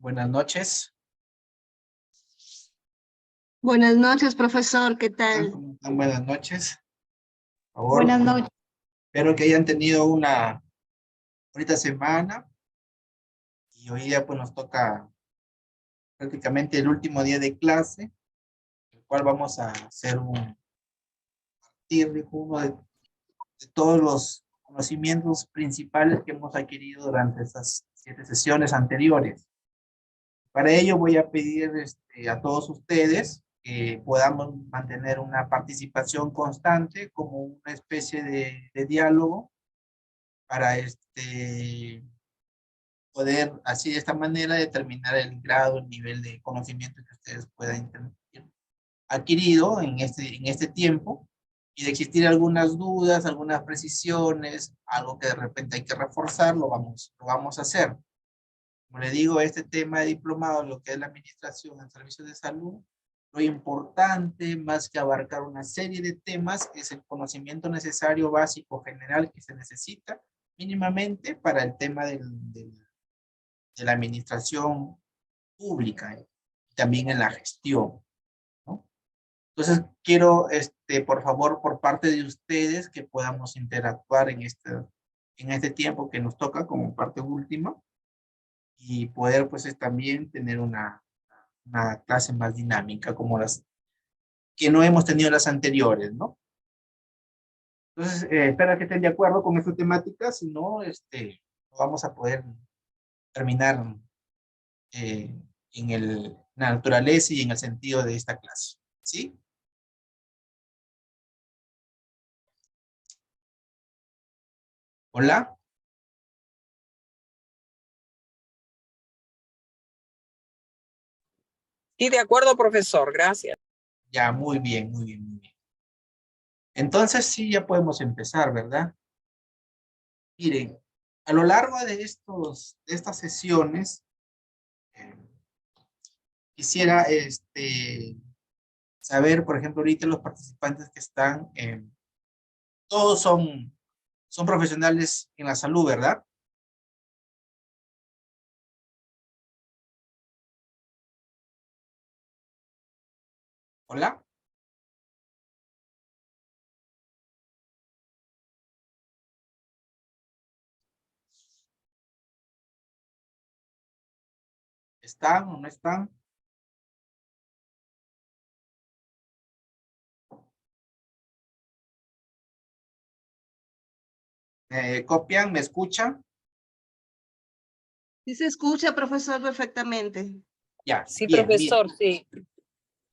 Buenas noches. Buenas noches, profesor, ¿qué tal? ¿Cómo están? Buenas noches. Por favor, Buenas noches. espero que hayan tenido una bonita semana y hoy día pues nos toca prácticamente el último día de clase, el cual vamos a hacer un de todos los conocimientos principales que hemos adquirido durante estas 7 sesiones anteriores. Para ello voy a pedir a todos ustedes que podamos mantener una participación constante como una especie de diálogo para poder así de esta manera determinar el grado, el nivel de conocimiento que ustedes puedan tener adquirido en este tiempo, y de existir algunas dudas, algunas precisiones, algo que de repente hay que reforzar, lo vamos a hacer. Como le digo, este tema de diplomado, lo que es la administración en servicios de salud, lo importante, más que abarcar una serie de temas, es el conocimiento necesario, básico, general, que se necesita mínimamente para el tema de la administración pública, también en la gestión, ¿no? Entonces, quiero, por favor, por parte de ustedes, que podamos interactuar en este tiempo que nos toca como parte última, y poder pues también tener una clase más dinámica como las que no hemos tenido las anteriores, ¿no? Entonces, espero que estén de acuerdo con esta temática, si no, no vamos a poder terminar en la naturaleza y en el sentido de esta clase, ¿sí? ¿Hola? Sí, de acuerdo, profesor, gracias. Ya, muy bien, muy bien, muy bien. Entonces sí, ya podemos empezar, ¿verdad? Miren, a lo largo de estas sesiones, eh, quisiera saber, por ejemplo, ahorita los participantes que están, todos son profesionales en la salud, ¿verdad? ¿Hola? ¿Están o no están? ¿Me copian? ¿Me escuchan? Sí se escucha, profesor, perfectamente. Ya, Sí, bien, bien, profesor, sí,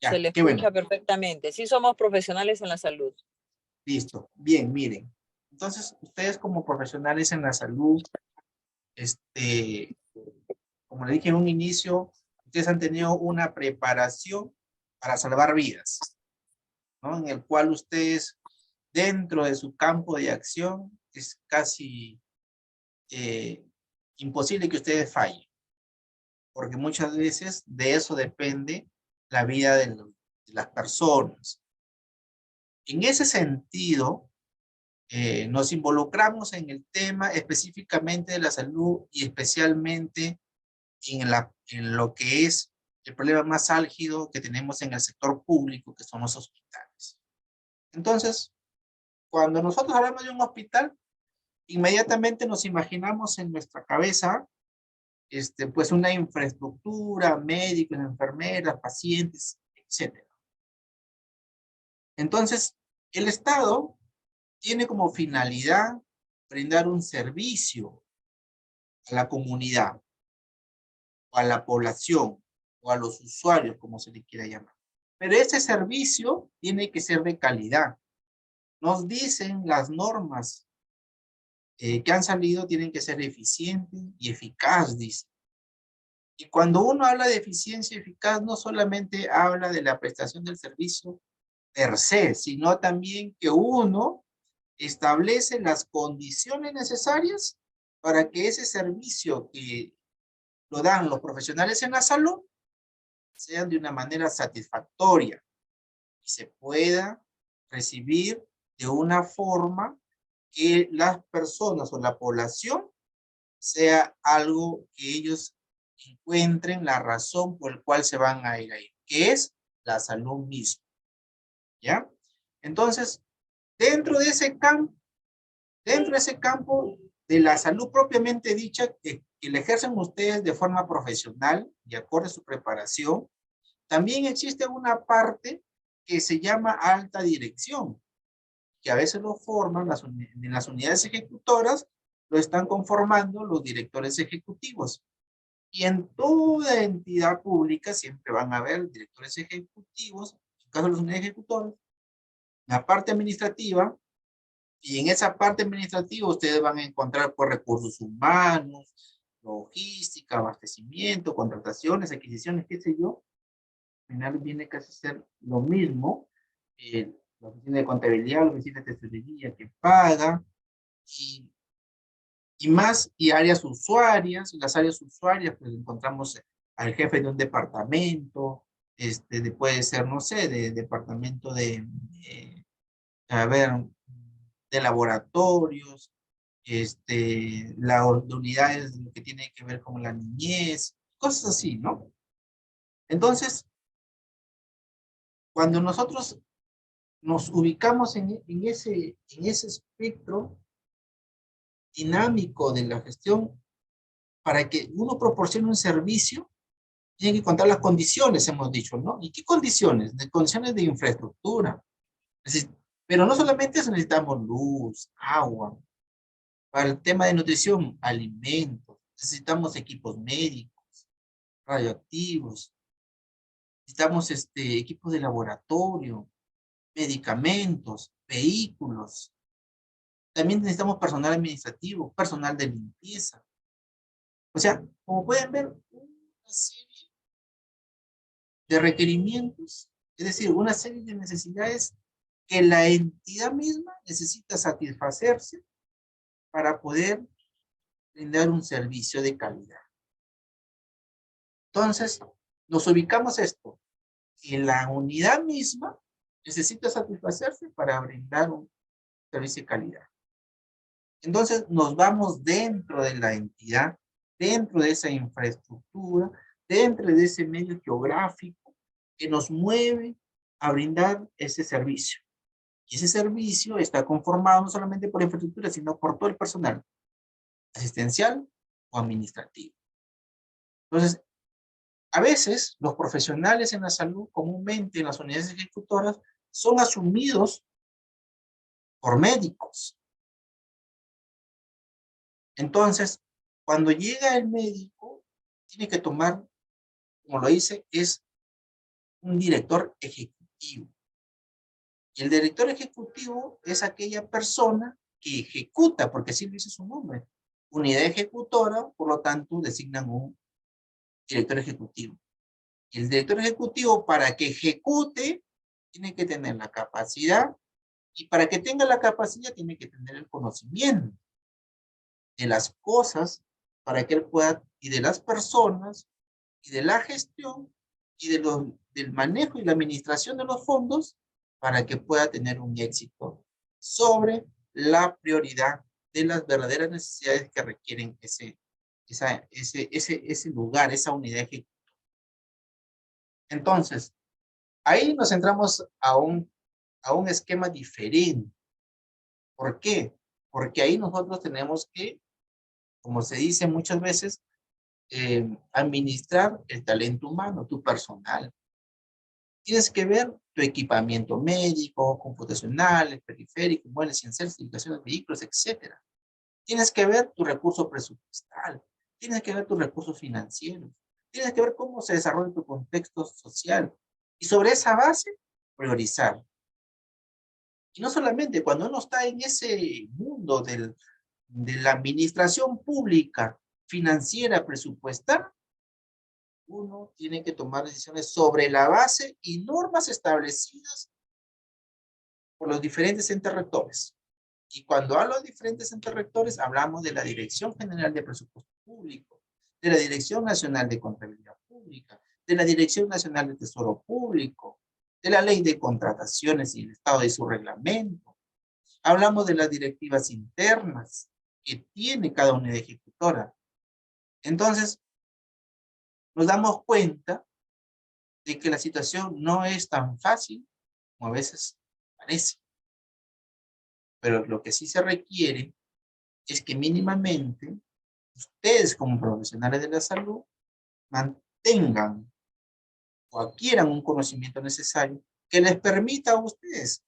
se ya, le qué bueno. escucha perfectamente. Sí, somos profesionales en la salud. Listo, bien, miren. Entonces, ustedes como profesionales en la salud, este, como le dije en un inicio, ustedes han tenido una preparación para salvar vidas, ¿no? En el cual ustedes, dentro de su campo de acción, es casi imposible que ustedes fallen, porque muchas veces de eso depende la vida de las personas. En ese sentido, nos involucramos en el tema específicamente de la salud y especialmente en lo que es el problema más álgido que tenemos en el sector público, que son los hospitales. Entonces, cuando nosotros hablamos de un hospital, inmediatamente nos imaginamos en nuestra cabeza pues una infraestructura, médicos, enfermeras, pacientes, etc. Entonces, el Estado tiene como finalidad brindar un servicio a la comunidad, o a la población, o a los usuarios, como se le quiera llamar. Pero ese servicio tiene que ser de calidad. Nos dicen las normas que han salido, tienen que ser eficientes y eficaz, dice. Y cuando uno habla de eficiencia y eficaz, no solamente habla de la prestación del servicio per se, sino también que uno establece las condiciones necesarias para que ese servicio que lo dan los profesionales en la salud sean de una manera satisfactoria y se pueda recibir de una forma que las personas o la población sea algo que ellos encuentren la razón por la cual se van a ir ahí, que es la salud misma, ¿ya? Entonces, dentro de ese campo, de la salud propiamente dicha, que la ejercen ustedes de forma profesional y acorde a su preparación, también existe una parte que se llama alta dirección, que a veces lo forman en las unidades ejecutoras, lo están conformando los directores ejecutivos. Y en toda entidad pública siempre van a haber directores ejecutivos, en el caso de las unidades ejecutoras, la parte administrativa, y en esa parte administrativa ustedes van a encontrar por recursos humanos, logística, abastecimiento, contrataciones, adquisiciones, qué sé yo. Al final viene casi a ser lo mismo. La oficina de contabilidad, la oficina de tesorería que paga, y, y áreas usuarias. Las áreas usuarias, pues encontramos al jefe de un departamento, puede ser, no sé, de departamento a ver, de laboratorios, de unidades de lo que tiene que ver con la niñez, cosas así, ¿no? Entonces, cuando nosotros nos ubicamos en ese espectro dinámico de la gestión, para que uno proporcione un servicio, tiene que contar las condiciones, hemos dicho, ¿no? ¿Y qué condiciones? De condiciones de infraestructura. Pero no solamente eso, necesitamos luz, agua. Para el tema de nutrición, alimentos. Necesitamos equipos médicos, radioactivos. Necesitamos equipos de laboratorio, medicamentos, vehículos. También necesitamos personal administrativo, personal de limpieza. O sea, como pueden ver, una serie de requerimientos, es decir, una serie de necesidades que la entidad misma necesita satisfacerse para poder brindar un servicio de calidad. Entonces, nos ubicamos esto, que la unidad misma necesita satisfacerse para brindar un servicio de calidad. Entonces, nos vamos dentro de la entidad, dentro de esa infraestructura, dentro de ese medio geográfico que nos mueve a brindar ese servicio. Y ese servicio está conformado no solamente por la infraestructura, sino por todo el personal asistencial o administrativo. Entonces, a veces los profesionales en la salud, comúnmente en las unidades ejecutoras, son asumidos por médicos. Entonces, cuando llega el médico, tiene que tomar, como lo dice, es un director ejecutivo. Y el director ejecutivo es aquella persona que ejecuta, porque así lo dice su nombre. Unidad ejecutora, por lo tanto, designan un director ejecutivo. Y el director ejecutivo, para que ejecute, tiene que tener la capacidad, y para que tenga la capacidad, tiene que tener el conocimiento de las cosas, para que él pueda, y de las personas, y de la gestión, y del manejo y la administración de los fondos, para que pueda tener un éxito sobre la prioridad de las verdaderas necesidades que requieren ese lugar, esa unidad ejecutiva. Entonces, ahí nos entramos a un esquema diferente. ¿Por qué? Porque ahí nosotros tenemos que, como se dice muchas veces, administrar el talento humano, tu personal. Tienes que ver tu equipamiento médico, computacional, periférico, muebles, cienciales, edificaciones, vehículos, etc. Tienes que ver tu recurso presupuestal. Tienes que ver tus recursos financieros. Tienes que ver cómo se desarrolla tu contexto social. Y sobre esa base, priorizar. Y no solamente cuando uno está en ese mundo de la administración pública, financiera, presupuestal, uno tiene que tomar decisiones sobre la base y normas establecidas por los diferentes entes rectores. Y cuando hablo de diferentes entes rectores, hablamos de la Dirección General de Presupuesto Público, de la Dirección Nacional de Contabilidad Pública, de la Dirección Nacional de Tesoro Público, de la Ley de Contrataciones y el estado de su reglamento. Hablamos de las directivas internas que tiene cada unidad ejecutora. Entonces, nos damos cuenta de que la situación no es tan fácil como a veces parece. Pero lo que sí se requiere es que mínimamente ustedes como profesionales de la salud mantengan o adquieran un conocimiento necesario que les permita a ustedes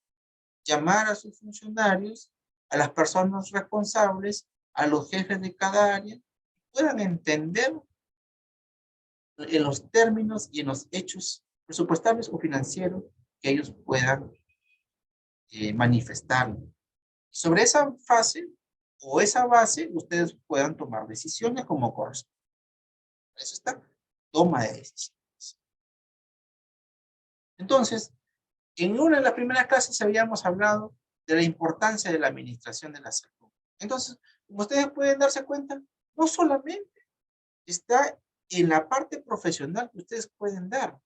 llamar a sus funcionarios, a las personas responsables, a los jefes de cada área, puedan entender en los términos y en los hechos presupuestarios o financieros que ellos puedan manifestar. Sobre esa fase o esa base, ustedes puedan tomar decisiones como corresponde. Eso está, toma de decisiones. Entonces, en una de las primeras clases habíamos hablado de la importancia de la administración de la salud. Entonces, como ustedes pueden darse cuenta, no solamente está en la parte profesional que ustedes pueden dar,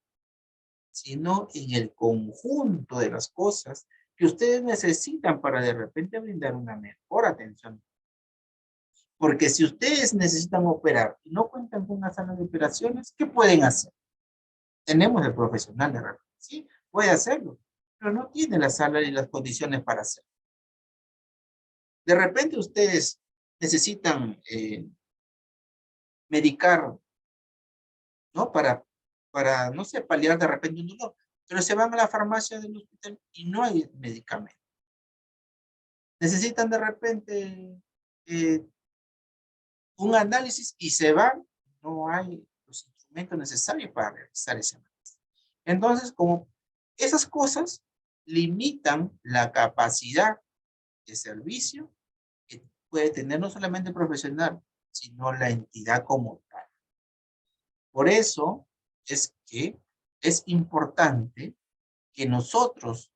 sino en el conjunto de las cosas que ustedes necesitan para de repente brindar una mejor atención. Porque si ustedes necesitan operar y no cuentan con una sala de operaciones, ¿qué pueden hacer? Tenemos el profesional de repente, sí, puede hacerlo, pero no tiene la sala y las condiciones para hacerlo. De repente ustedes necesitan medicar, ¿no? Para, no sé, paliar de repente un dolor, pero se van a la farmacia del hospital y no hay medicamento. Necesitan de repente un análisis y se van, no hay los instrumentos necesarios para realizar ese análisis. Entonces, como esas cosas limitan la capacidad de servicio que puede tener no solamente el profesional, sino la entidad como tal. Por eso es que es importante que nosotros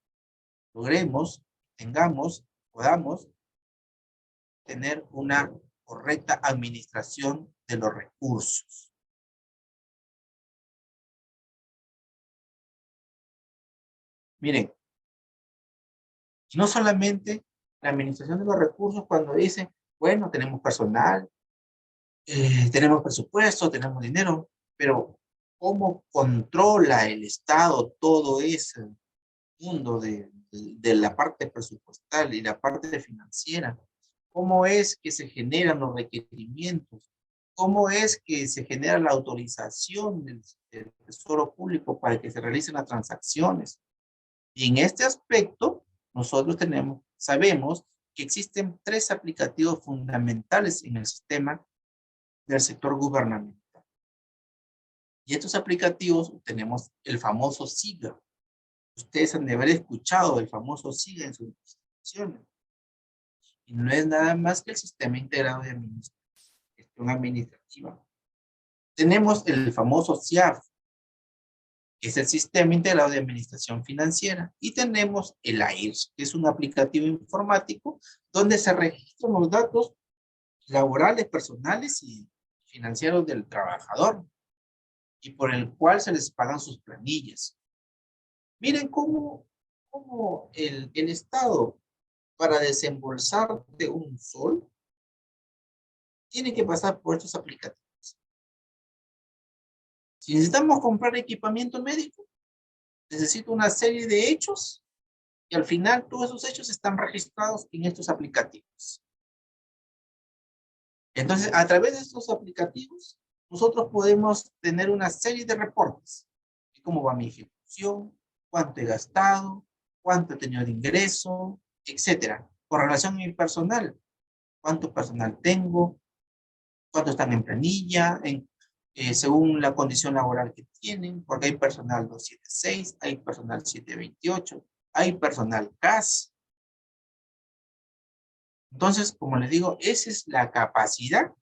logremos, podamos tener una correcta administración de los recursos. Miren, no solamente la administración de los recursos cuando dicen, bueno, tenemos personal, tenemos presupuesto, tenemos dinero, pero ¿cómo controla el Estado todo ese mundo de la parte presupuestal y la parte financiera? ¿Cómo es que se generan los requerimientos? ¿Cómo es que se genera la autorización del Tesoro Público para que se realicen las transacciones? Y en este aspecto, nosotros sabemos que existen 3 aplicativos fundamentales en el sistema del sector gubernamental. Y estos aplicativos tenemos el famoso SIGA. Ustedes han de haber escuchado el famoso SIGA en sus instituciones. Y no es nada más que el Sistema Integrado de Gestión Administrativa. Tenemos el famoso SIAF, que es el Sistema Integrado de Administración Financiera. Y tenemos el AIRS, que es un aplicativo informático donde se registran los datos laborales, personales y financieros del trabajador, y por el cual se les pagan sus planillas. Miren cómo el Estado, para desembolsarte un sol, tiene que pasar por estos aplicativos. Si necesitamos comprar equipamiento médico, necesito una serie de hechos, y al final todos esos hechos están registrados en estos aplicativos. Entonces, a través de estos aplicativos, nosotros podemos tener una serie de reportes. ¿Cómo va mi ejecución? ¿Cuánto he gastado? ¿Cuánto he tenido de ingreso? Etcétera. Con relación a mi personal, ¿cuánto personal tengo? ¿Cuánto están en planilla? Según la condición laboral que tienen, porque hay personal 276, hay personal 728, hay personal CAS. Entonces, como les digo, esa es la capacidad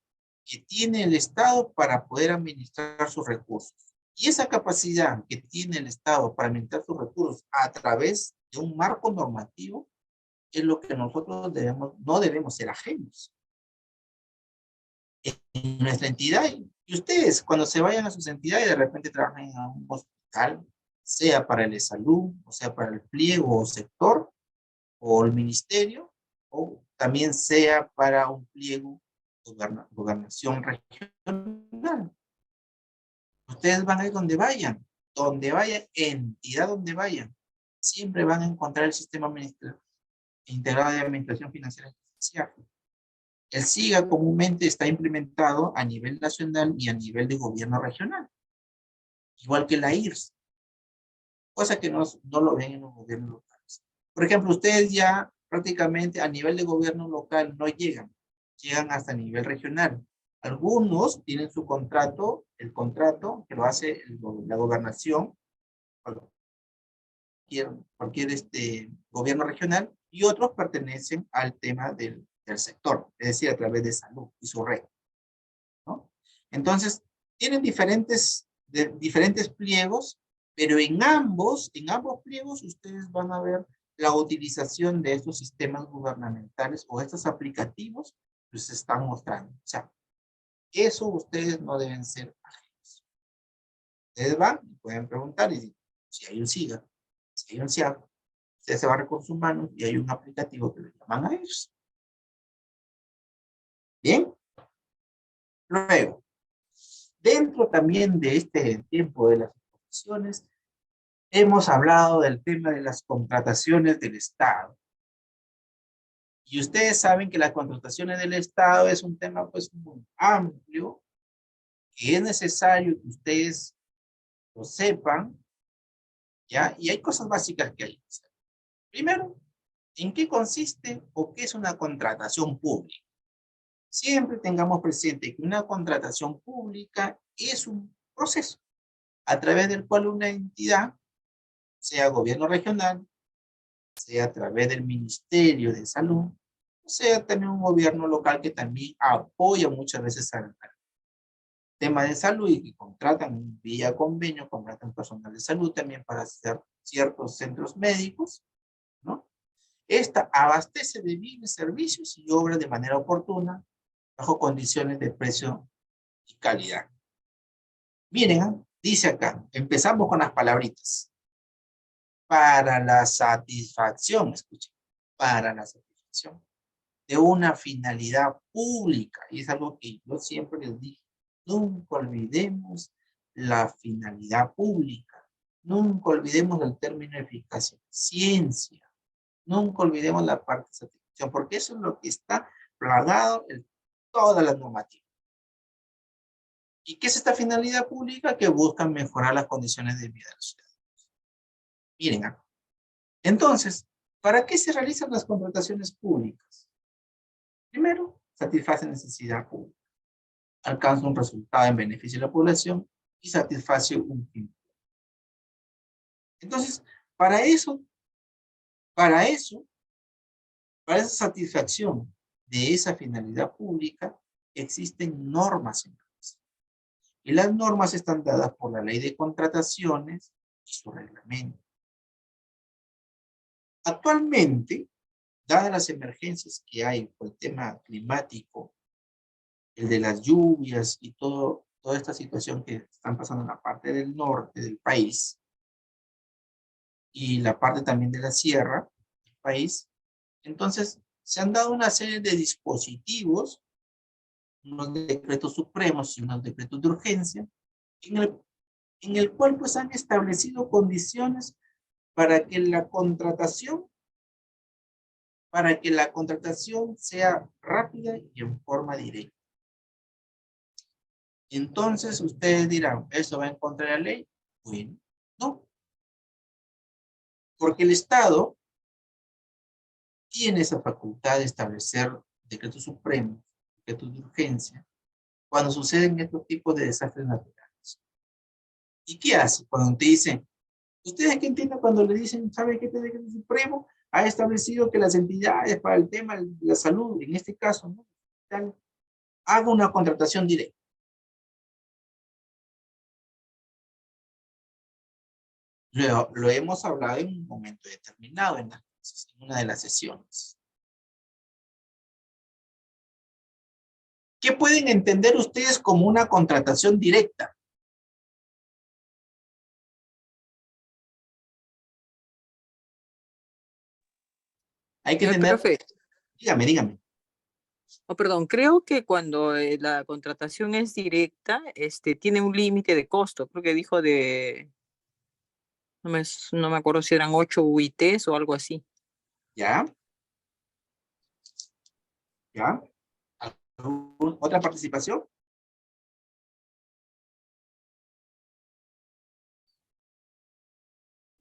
que tiene el Estado para poder administrar sus recursos. Y esa capacidad que tiene el Estado para administrar sus recursos a través de un marco normativo es lo que nosotros no debemos ser ajenos. En nuestra entidad, y ustedes cuando se vayan a sus entidades de repente trabajan en un hospital, sea para el de salud, o sea para el pliego o sector, o el ministerio, o también sea para un pliego gobernación regional. Ustedes van a ir donde vayan, entidad donde vayan, siempre van a encontrar el sistema integrado de administración financiera. El SIGA comúnmente está implementado a nivel nacional y a nivel de gobierno regional, igual que la IRS, cosa que no lo ven en los gobiernos locales. Por ejemplo, ustedes ya prácticamente a nivel de gobierno local no llegan hasta nivel regional. Algunos tienen su contrato, el contrato que lo hace la gobernación, cualquier gobierno regional, y otros pertenecen al tema del sector, es decir, a través de salud y su red, ¿no? Entonces, tienen diferentes pliegos, pero en ambos pliegos ustedes van a ver la utilización de estos sistemas gubernamentales o estos aplicativos que se están mostrando. O sea, eso ustedes no deben ser ajenos. Ustedes van y pueden preguntar y si hay un SIGA, si hay un SIAP, ustedes se van a recursos humanos y hay un aplicativo que le llaman a ellos. Bien. Luego, dentro también de este tiempo de las exposiciones, hemos hablado del tema de las contrataciones del Estado. Y ustedes saben que las contrataciones del Estado es un tema pues muy amplio, que es necesario que ustedes lo sepan, ¿ya? Y hay cosas básicas que hay que hacer. Primero, ¿en qué consiste o qué es una contratación pública? Siempre tengamos presente que una contratación pública es un proceso a través del cual una entidad, sea gobierno regional, sea a través del Ministerio de Salud, o sea también un gobierno local que también apoya muchas veces al tema de salud y que contratan vía convenio, contratan personal de salud también para hacer ciertos centros médicos, ¿no? Esta abastece de bienes, servicios y obras de manera oportuna, bajo condiciones de precio y calidad. Miren, dice acá, empezamos con las palabritas. Para la satisfacción, escuchen, para la satisfacción de una finalidad pública. Y es algo que yo siempre les dije, nunca olvidemos la finalidad pública. Nunca olvidemos el término eficacia, ciencia. Nunca olvidemos la parte de satisfacción, porque eso es lo que está plagado en todas las normativas. ¿Y qué es esta finalidad pública? Que buscan mejorar las condiciones de vida de los ciudadanos. Miren, entonces, ¿para qué se realizan las contrataciones públicas? Primero, satisface necesidad pública, alcanza un resultado en beneficio de la población y satisface un fin. Entonces, para esa satisfacción de esa finalidad pública, existen normas en place. Y las normas están dadas por la ley de contrataciones y su reglamento. Actualmente, dadas las emergencias que hay por el tema climático, el de las lluvias y toda esta situación que están pasando en la parte del norte del país y la parte también de la sierra del país, entonces se han dado una serie de dispositivos, unos decretos supremos y unos decretos de urgencia, en el cual pues han establecido condiciones para que la contratación sea rápida y en forma directa. Entonces ustedes dirán, ¿eso va en contra de la ley? Bueno, no. Porque el Estado tiene esa facultad de establecer decretos supremos, decretos de urgencia, cuando suceden estos tipos de desastres naturales. ¿Y qué hace? Cuando te dicen, ¿ustedes qué entienden cuando le dicen, ¿sabe qué este decreto supremo ha establecido que las entidades para el tema de la salud, en este caso, ¿no?, haga una contratación directa? Lo hemos hablado en un momento determinado en una de las sesiones. ¿Qué pueden entender ustedes como una contratación directa? Hay que tener... Profe, Dígame. Oh, perdón, creo que cuando la contratación es directa, tiene un límite de costo. Creo que dijo no me acuerdo si eran 8 UITs o algo así. ¿Ya? ¿Ya? ¿Otra participación?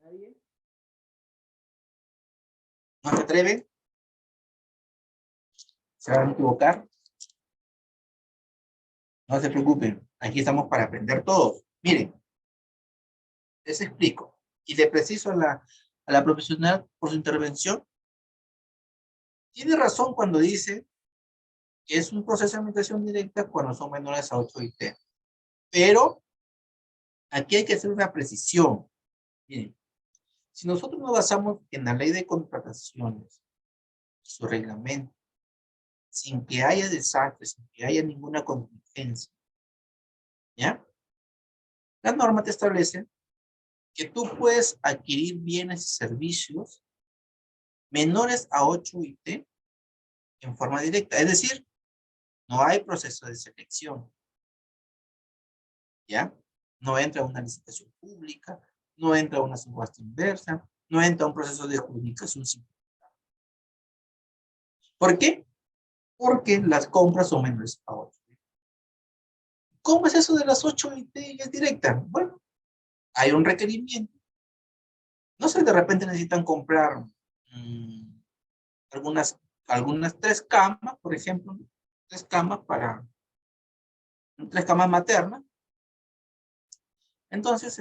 ¿Nadie? ¿No se atreve? ¿Se van a equivocar? No se preocupen, aquí estamos para aprender todos. Miren, les explico y le preciso a la profesional por su intervención. Tiene razón cuando dice que es un proceso de administración directa cuando son menores a 8 IT. Pero aquí hay que hacer una precisión. Miren, si nosotros nos basamos en la ley de contrataciones, su reglamento, sin que haya desastres, sin que haya ninguna contingencia, ¿ya? La norma te establece que tú puedes adquirir bienes y servicios menores a 8 IT en forma directa. Es decir, no hay proceso de selección, ¿ya? No entra una licitación pública, no entra una subasta inversa, no entra un proceso de adjudicación simple. ¿Por qué? Porque las compras son menores a 8. ¿Cómo es eso de las 8 IT y es directa? Bueno, hay un requerimiento. No sé, de repente necesitan comprar algunas 3 camas, por ejemplo, ¿no? 3 camas para 3 camas maternas. Entonces,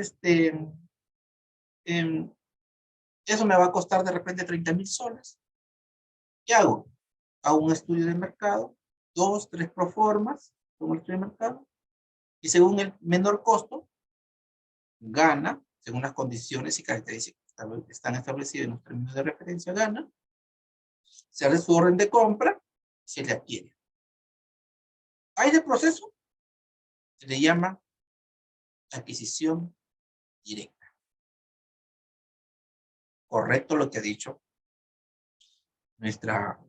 eso me va a costar de repente 30,000 soles. ¿Qué hago? Hago un estudio de mercado, 2, 3 proformas, un estudio de mercado, y según el menor costo, gana, según las condiciones y características que están establecidas en los términos de referencia, gana, se hace su orden de compra, se le adquiere. Hay de proceso, se le llama adquisición directa. Correcto lo que ha dicho nuestra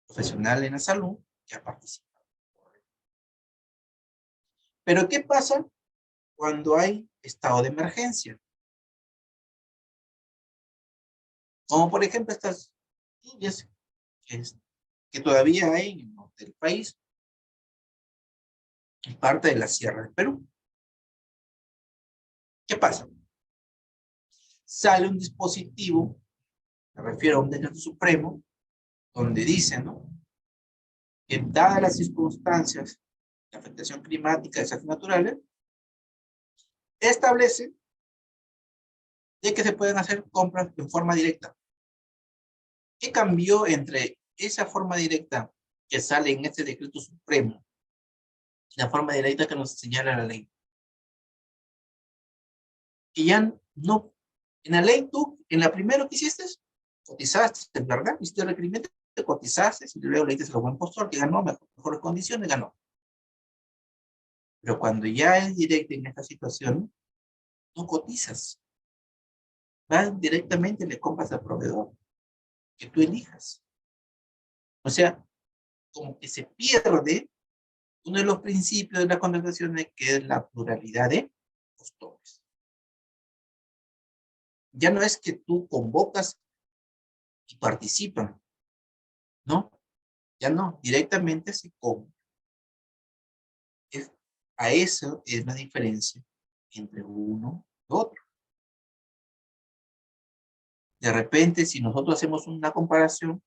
profesional en la salud que ha participado. Pero ¿qué pasa cuando hay estado de emergencia? Como por ejemplo estas lluvias que todavía hay en el norte del país, en parte de la sierra del Perú. ¿Qué pasa? Sale un dispositivo, me refiero a un decreto supremo, donde dice, ¿no?, que dadas las circunstancias de afectación climática, desastres naturales, establece de que se pueden hacer compras en forma directa. ¿Qué cambió entre esa forma directa que sale en este decreto supremo y la forma directa que nos señala la ley? Que ya no, en la ley tú, en la primera que hiciste, cotizaste, ¿verdad? Hiciste el requerimiento, te cotizaste, y luego le dices al buen postor que ganó, mejores condiciones, ganó. Pero cuando ya es directo en esta situación, no cotizas. Vas directamente y le compras al proveedor que tú elijas. O sea, como que se pierde uno de los principios de la contratación, que es la pluralidad de postores. Ya no es que tú convocas y participan, ¿no? Ya no, directamente se compra. A eso es la diferencia entre uno y otro. De repente, si nosotros hacemos una comparación,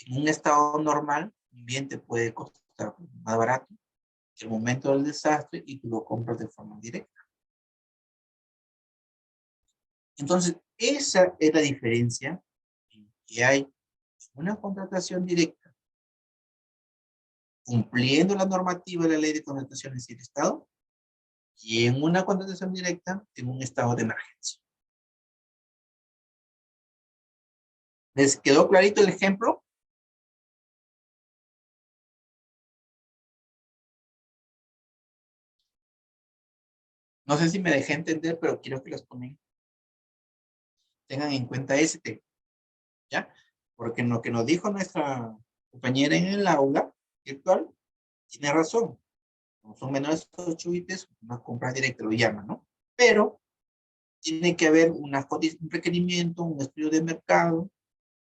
en un estado normal, un bien te puede costar más barato que el momento del desastre y tú lo compras de forma directa. Entonces, esa es la diferencia que hay en una contratación directa, cumpliendo la normativa de la ley de contrataciones y el Estado, y en una contratación directa en un estado de emergencia. ¿Les quedó clarito el ejemplo? No sé si me dejé entender, pero quiero que los tengan en cuenta ese tema, ¿ya? Porque en lo que nos dijo nuestra compañera en el aula, virtual, tiene razón. Como son menores de 8 bits, una compra directa lo llaman, ¿no? Pero tiene que haber un requerimiento, un estudio de mercado,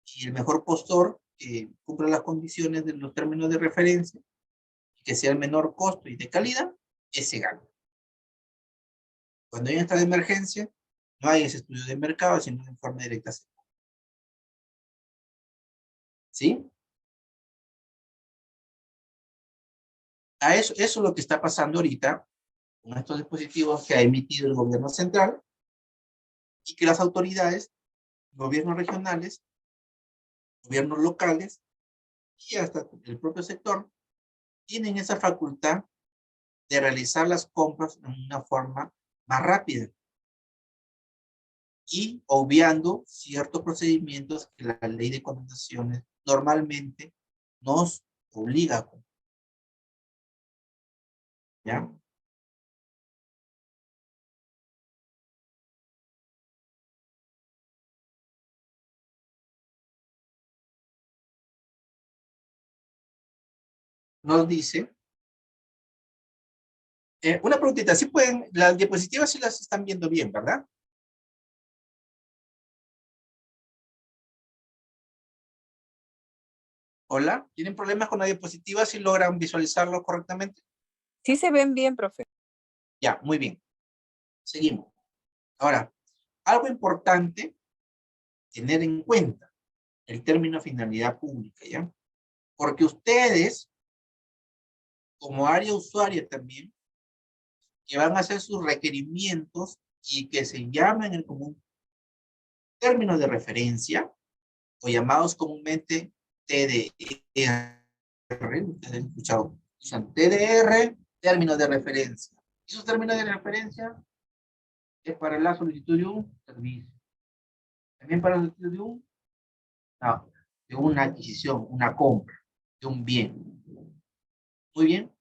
y el mejor postor que cumpla las condiciones de los términos de referencia, que sea el menor costo y de calidad, ese gana. Cuando hay esta de emergencia, no hay ese estudio de mercado, sino de forma directa. ¿Sí? Eso es lo que está pasando ahorita con estos dispositivos que ha emitido el gobierno central y que las autoridades, gobiernos regionales, gobiernos locales y hasta el propio sector tienen esa facultad de realizar las compras en una forma más rápida y obviando ciertos procedimientos que la ley de contrataciones normalmente nos obliga a cumplir. ¿Ya? Nos dice, una preguntita, ¿sí pueden, las diapositivas sí las están viendo bien, ¿verdad? Hola, ¿tienen problemas con la diapositiva si logran visualizarlo correctamente? Sí se ven bien, profe. Ya, muy bien. Seguimos. Ahora, algo importante tener en cuenta el término finalidad pública, ¿ya? Porque ustedes, como área usuaria también, que van a hacer sus requerimientos y que se llaman en común términos de referencia, o llamados comúnmente TDR, ustedes han escuchado, usan TDR, términos de referencia. Esos términos de referencia es para la solicitud de un servicio. También para la solicitud no, de una adquisición, una compra, de un bien. Muy bien.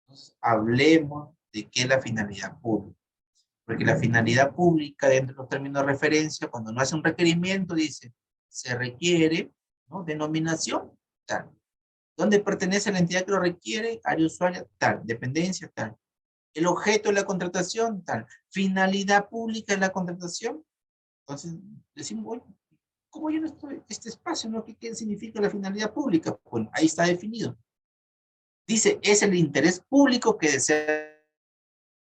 Entonces, hablemos de qué es la finalidad pública. Porque la finalidad pública, dentro de los términos de referencia, cuando no hace un requerimiento, dice, se requiere, ¿no? Denominación, tal. ¿Dónde pertenece la entidad que lo requiere? Área usuaria, tal. Dependencia, tal. El objeto de la contratación, tal. Finalidad pública de la contratación. Entonces, decimos, bueno, ¿cómo yo no estoy este espacio? ¿No? ¿Qué significa la finalidad pública? Bueno, ahí está definido. Dice, es el interés público que desea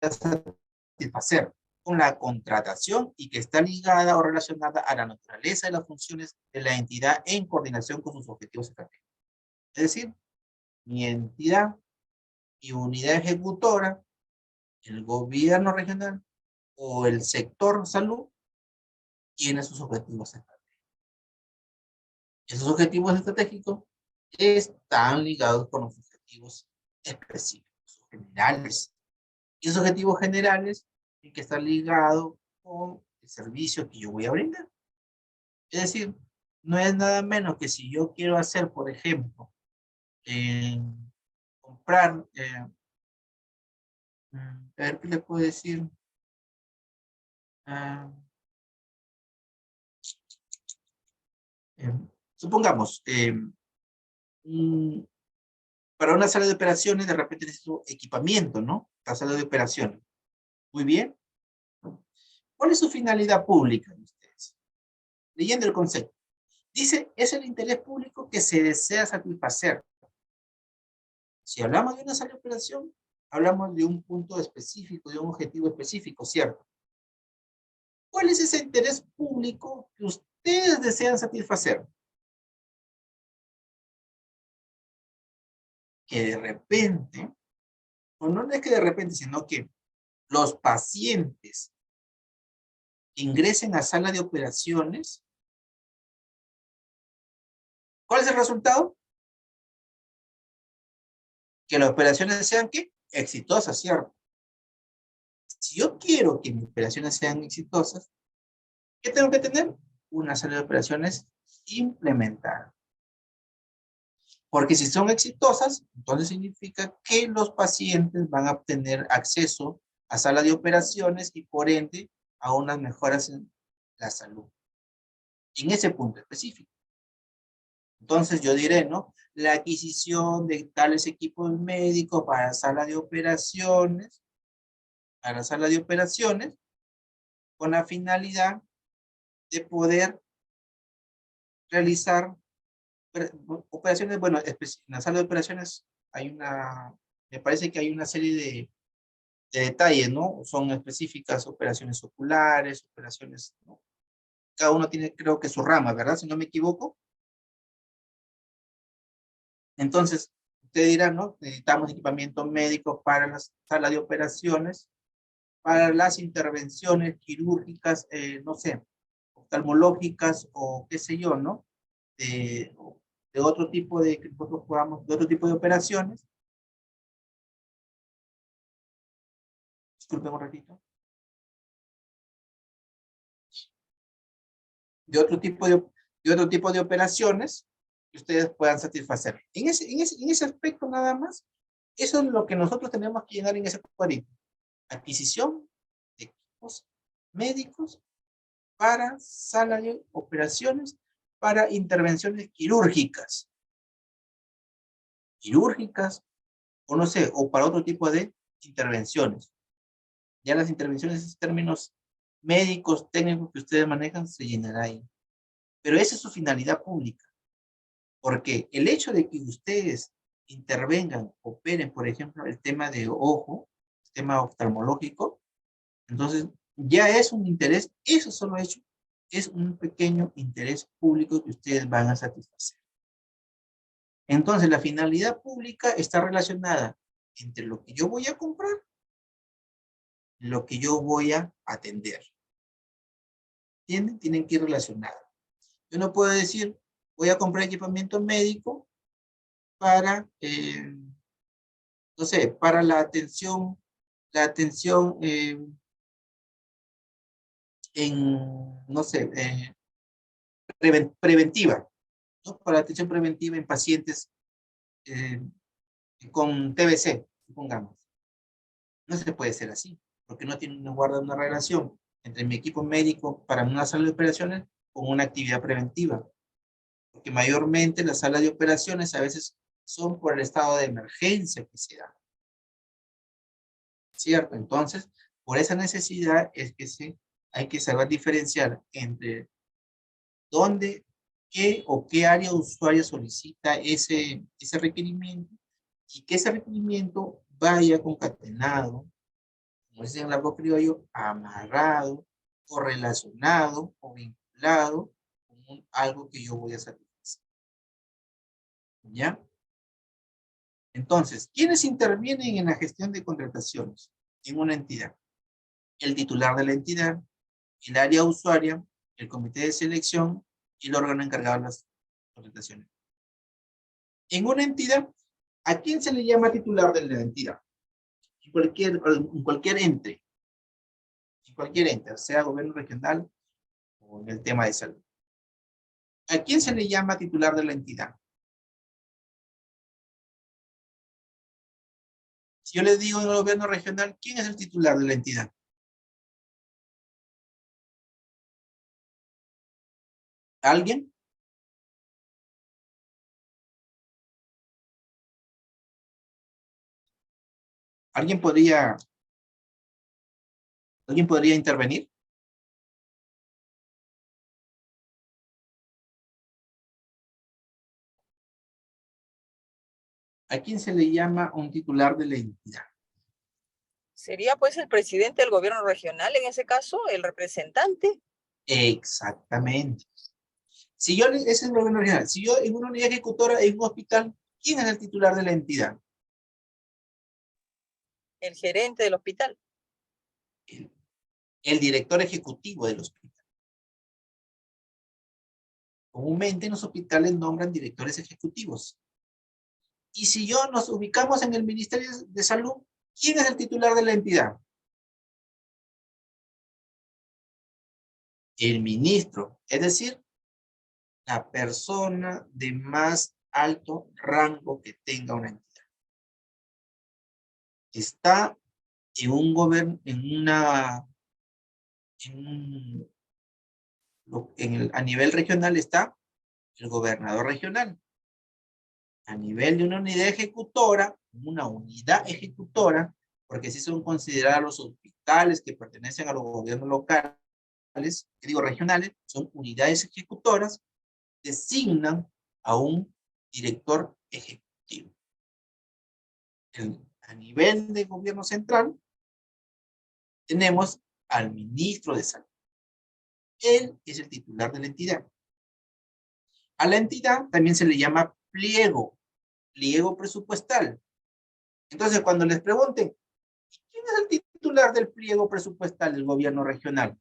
satisfacer con la contratación y que está ligada o relacionada a la naturaleza de las funciones de la entidad en coordinación con sus objetivos estratégicos. Es decir, mi entidad y unidad ejecutora, el gobierno regional o el sector salud, tiene sus objetivos estratégicos. Esos objetivos estratégicos están ligados con los objetivos específicos, generales. Y esos objetivos generales tienen que estar ligados con el servicio que yo voy a brindar. Es decir, no es nada menos que si yo quiero hacer, por ejemplo, comprar, a ver qué le puedo decir. Ah, supongamos, para una sala de operaciones, de repente necesito equipamiento, ¿no? La sala de operaciones. Muy bien. ¿Cuál es su finalidad pública de ustedes? Leyendo el concepto. Dice, es el interés público que se desea satisfacer. Si hablamos de una sala de operación, hablamos de un punto específico, de un objetivo específico, ¿cierto? ¿Cuál es ese interés público que ustedes desean satisfacer? Que de repente, o no es que de repente, sino que los pacientes que ingresen a sala de operaciones, ¿cuál es el resultado? Que las operaciones sean, ¿qué? Exitosas, ¿cierto? Si yo quiero que mis operaciones sean exitosas, ¿qué tengo que tener? Una sala de operaciones implementada. Porque si son exitosas, entonces significa que los pacientes van a obtener acceso a sala de operaciones y por ende a unas mejoras en la salud. En ese punto específico. Entonces yo diré, ¿no? La adquisición de tales equipos médicos para sala de operaciones, con la finalidad de poder realizar operaciones, bueno, en la sala de operaciones me parece que hay una serie de detalles, ¿no? Son específicas operaciones oculares, operaciones, ¿no? Cada uno tiene, creo que su rama, ¿verdad? Si no me equivoco. Entonces, usted dirá, ¿no? Necesitamos equipamiento médico para la sala de operaciones, para las intervenciones quirúrgicas, no sé, oftalmológicas o qué sé yo, ¿no? De otro tipo de, que nosotros podamos, de otro tipo de operaciones. Disculpen un ratito. De otro tipo de operaciones que ustedes puedan satisfacer. En ese aspecto nada más, eso es lo que nosotros tenemos que llenar en ese cuadrito. Adquisición de equipos médicos para sala de operaciones, para intervenciones quirúrgicas. Quirúrgicas, o no sé, o para otro tipo de intervenciones. Ya las intervenciones, esos términos médicos, técnicos que ustedes manejan, se llenará ahí. Pero esa es su finalidad pública. Porque el hecho de que ustedes intervengan, operen, por ejemplo, el tema de ojo, el tema oftalmológico, entonces ya es un interés, eso solo hecho, es un pequeño interés público que ustedes van a satisfacer. Entonces la finalidad pública está relacionada entre lo que yo voy a comprar y lo que yo voy a atender. ¿Entienden? Tienen que ir relacionados. Yo no puedo decir, voy a comprar equipamiento médico para, no sé, para la atención no sé, preventiva, ¿no? Para la atención preventiva en pacientes eh, con TBC, supongamos. No se puede ser así, porque no guarda una relación entre mi equipo médico para una sala de operaciones con una actividad preventiva. Porque mayormente las salas de operaciones a veces son por el estado de emergencia que se da. ¿Cierto? Entonces, por esa necesidad es que hay que saber diferenciar entre dónde, qué área usuaria solicita ese requerimiento y que ese requerimiento vaya concatenado, como dicen en el argot criollo, amarrado o relacionado o vinculado con algo que yo voy a satisfacer. ¿Ya? Entonces, ¿quiénes intervienen en la gestión de contrataciones en una entidad? El titular de la entidad, el área usuaria, el comité de selección y el órgano encargado de las contrataciones. En una entidad, ¿a quién se le llama titular de la entidad? En cualquier ente, sea gobierno regional o en el tema de salud. ¿A quién se le llama titular de la entidad? Si yo le digo en el gobierno regional, ¿quién es el titular de la entidad? ¿Alguien? ¿Alguien podría intervenir? ¿A quién se le llama un titular de la entidad? Sería pues el presidente del gobierno regional, en ese caso, el representante. Exactamente. Ese es el gobierno regional. Si yo en una unidad ejecutora, en un hospital, ¿quién es el titular de la entidad? El gerente del hospital. El director ejecutivo del hospital. Comúnmente en los hospitales nombran directores ejecutivos. Y si nos ubicamos en el Ministerio de Salud, ¿quién es el titular de la entidad? El ministro, es decir, la persona de más alto rango que tenga una entidad. Está en un gobierno, a nivel regional está el gobernador regional. A nivel de una unidad ejecutora, porque sí son considerados los hospitales que pertenecen a los gobiernos locales, regionales, son unidades ejecutoras, designan a un director ejecutivo. A nivel de gobierno central, tenemos al ministro de Salud. Él es el titular de la entidad. A la entidad también se le llama pliego presupuestal. Entonces, cuando les pregunten, ¿quién es el titular del pliego presupuestal del gobierno regional?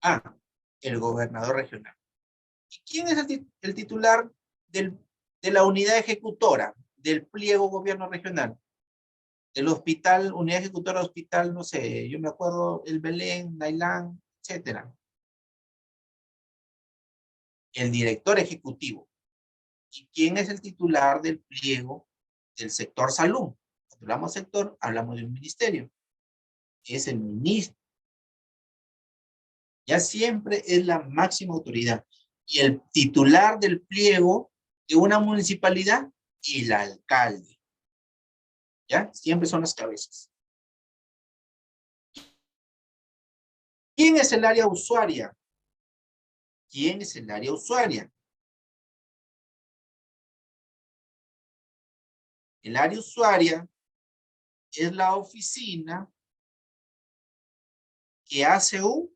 Ah, el gobernador regional. ¿Y quién es el titular de la unidad ejecutora del pliego gobierno regional? El hospital, unidad ejecutora hospital, no sé, yo me acuerdo, el Belén, Nailán, etcétera. El director ejecutivo. ¿Y quién es el titular del pliego del sector salud? Cuando hablamos sector, hablamos de un ministerio. Es el ministro. Ya siempre es la máxima autoridad. Y el titular del pliego de una municipalidad, el alcalde. ¿Ya? Siempre son las cabezas. ¿Quién es el área usuaria? ¿Quién es el área usuaria? El área usuaria es la oficina que hace un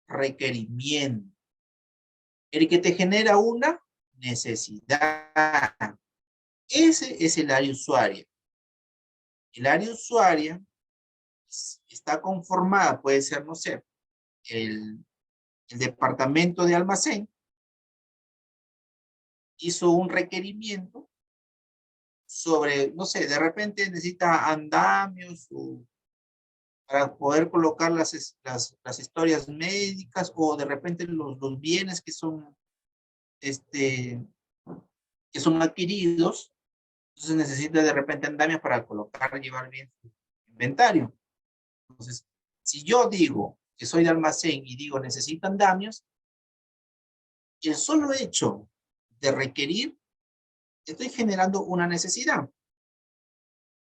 requerimiento. El que te genera una necesidad. Ese es el área usuaria. El área usuaria está conformada, puede ser, no sé, el departamento de almacén hizo un requerimiento sobre, no sé, de repente necesita andamios para poder colocar las historias médicas o de repente los bienes que son adquiridos, entonces necesita de repente andamios para colocar, llevar bien su inventario. Entonces, si yo digo que soy de almacén y digo necesito andamios, el solo hecho de requerir, estoy generando una necesidad.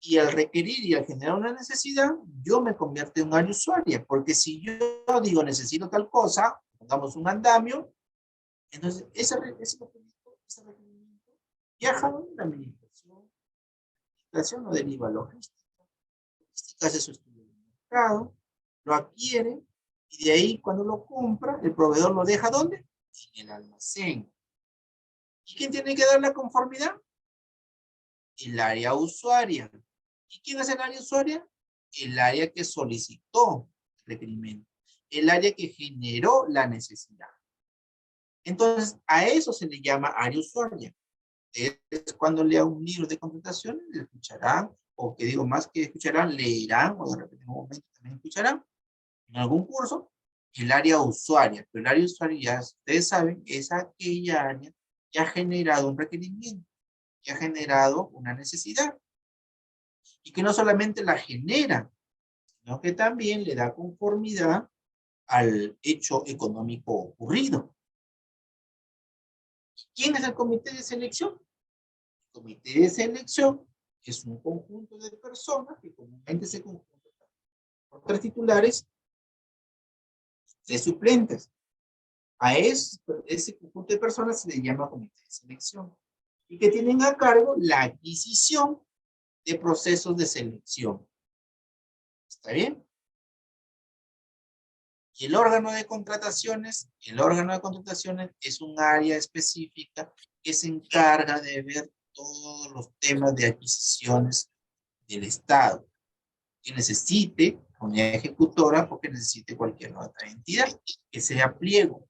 Y al requerir y al generar una necesidad, yo me convierto en un área usuaria, porque si yo digo necesito tal cosa, pongamos un andamio, entonces ese requerimiento viaja a la administración o deriva logística hace su estudio de mercado, lo adquiere, y de ahí cuando lo compra, el proveedor lo deja ¿dónde? En el almacén. ¿Y quién tiene que dar la conformidad? El área usuaria. ¿Y quién es el área usuaria? El área que solicitó el requerimiento, el área que generó la necesidad. Entonces, a eso se le llama área usuaria. Es cuando lea un libro de contratación, le escucharán, o que digo más que escucharán, leerán, o de repente en un momento también escucharán, en algún curso, el área usuaria. Pero el área usuaria, ya ustedes saben, es aquella área que ha generado un requerimiento, que ha generado una necesidad. Y que no solamente la genera, sino que también le da conformidad al hecho económico ocurrido. ¿Quién es el comité de selección? El comité de selección es un conjunto de personas que comúnmente se conjuntan por 3 titulares, 3 suplentes. A ese conjunto de personas se le llama comité de selección y que tienen a cargo la adquisición de procesos de selección. ¿Está bien? Y el órgano de contrataciones es un área específica que se encarga de ver todos los temas de adquisiciones del Estado, que necesite una ejecutora o que necesite cualquier otra entidad, que sea pliego.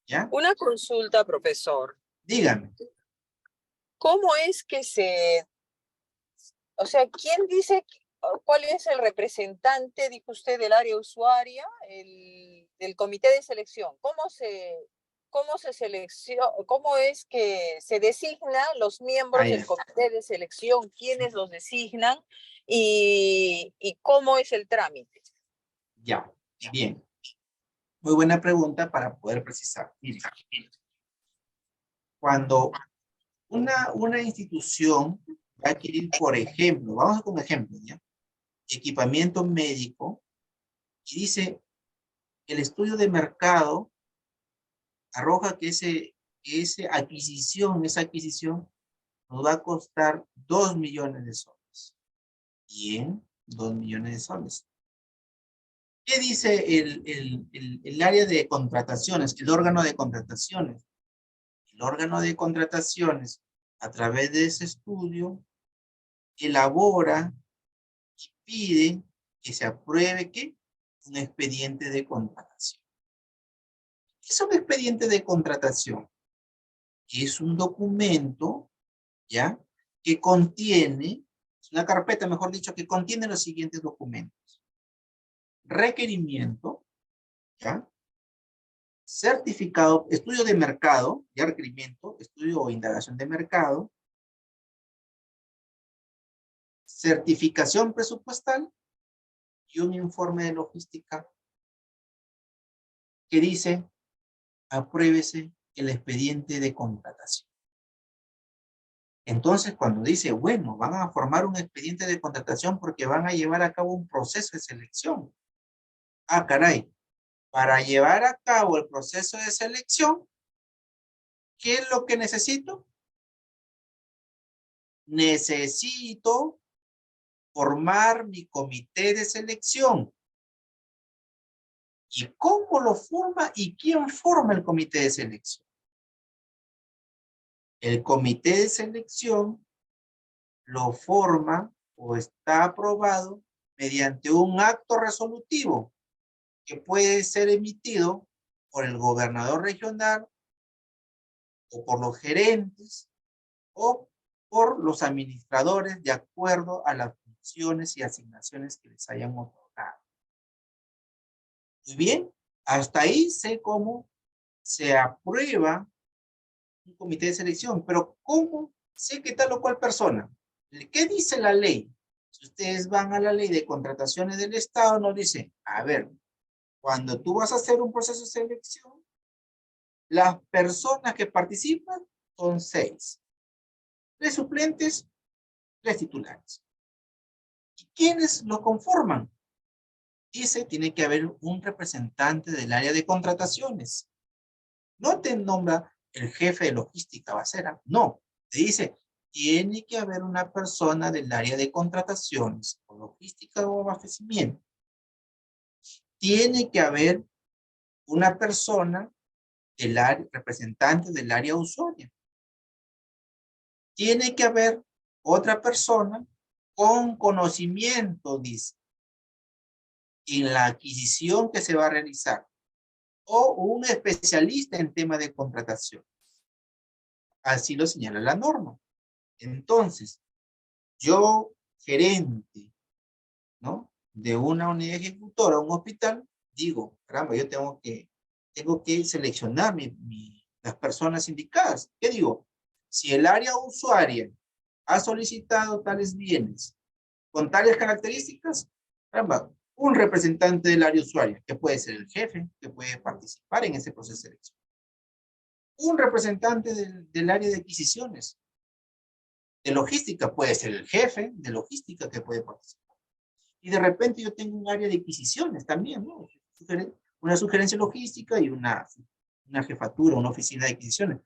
¿Ya? Una consulta, profesor. Dígame. ¿Cómo es que o sea, quién dice cuál es el representante, dijo usted, del área usuaria, del comité de selección? ¿Cómo se selecciona, cómo es que se designan los miembros del comité de selección, quiénes los designan y cómo es el trámite? Ya, bien. Muy buena pregunta para poder precisar. Miren, cuando una institución va a adquirir, por ejemplo, vamos con ejemplos, ¿ya? Equipamiento médico, y dice, el estudio de mercado arroja que esa adquisición nos va a costar 2 millones de soles. Bien, 2 millones de soles. ¿Qué dice el área de contrataciones, el órgano de contrataciones? El órgano de contrataciones, a través de ese estudio, elabora y pide que se apruebe ¿qué? Un expediente de contratación. ¿Qué es un expediente de contratación? Es un documento, ¿ya? Que contiene, es una carpeta, mejor dicho, que contiene los siguientes documentos. Requerimiento, ¿ya? Certificado, estudio de mercado, ya requerimiento, estudio o indagación de mercado, certificación presupuestal y un informe de logística que dice, apruébese el expediente de contratación. Entonces, cuando dice, bueno, van a formar un expediente de contratación porque van a llevar a cabo un proceso de selección. Ah, caray, para llevar a cabo el proceso de selección, ¿qué es lo que necesito? Necesito formar mi comité de selección. ¿Y cómo lo forma y quién forma el comité de selección? El comité de selección lo forma o está aprobado mediante un acto resolutivo que puede ser emitido por el gobernador regional o por los gerentes o por los administradores de acuerdo a las funciones y asignaciones que les hayan otorgado. Muy bien, hasta ahí sé cómo se aprueba un comité de selección, pero ¿cómo sé que tal o cual persona? ¿Qué dice la ley? Si ustedes van a la ley de contrataciones del Estado, nos dice, a ver, cuando tú vas a hacer un proceso de selección, las personas que participan son 6. 3 suplentes, 3 titulares. ¿Y quiénes lo conforman? Dice, tiene que haber un representante del área de contrataciones. No te nombra el jefe de logística, Bacera. No, te dice, tiene que haber una persona del área de contrataciones, o logística o abastecimiento. Tiene que haber una persona del área, representante del área usuaria. Tiene que haber otra persona con conocimiento, dice, en la adquisición que se va a realizar, o un especialista en tema de contratación. Así lo señala la norma. Entonces, yo, gerente, ¿no? De una unidad ejecutora, un hospital, digo, caramba, yo tengo que seleccionar las personas indicadas. ¿Qué digo? Si el área usuaria ha solicitado tales bienes con tales características, caramba, un representante del área usuaria, que puede ser el jefe, que puede participar en ese proceso de selección. Un representante del área de adquisiciones, de logística, puede ser el jefe de logística que puede participar. Y de repente yo tengo un área de adquisiciones también, ¿no? Una sugerencia logística y una jefatura, una oficina de adquisiciones.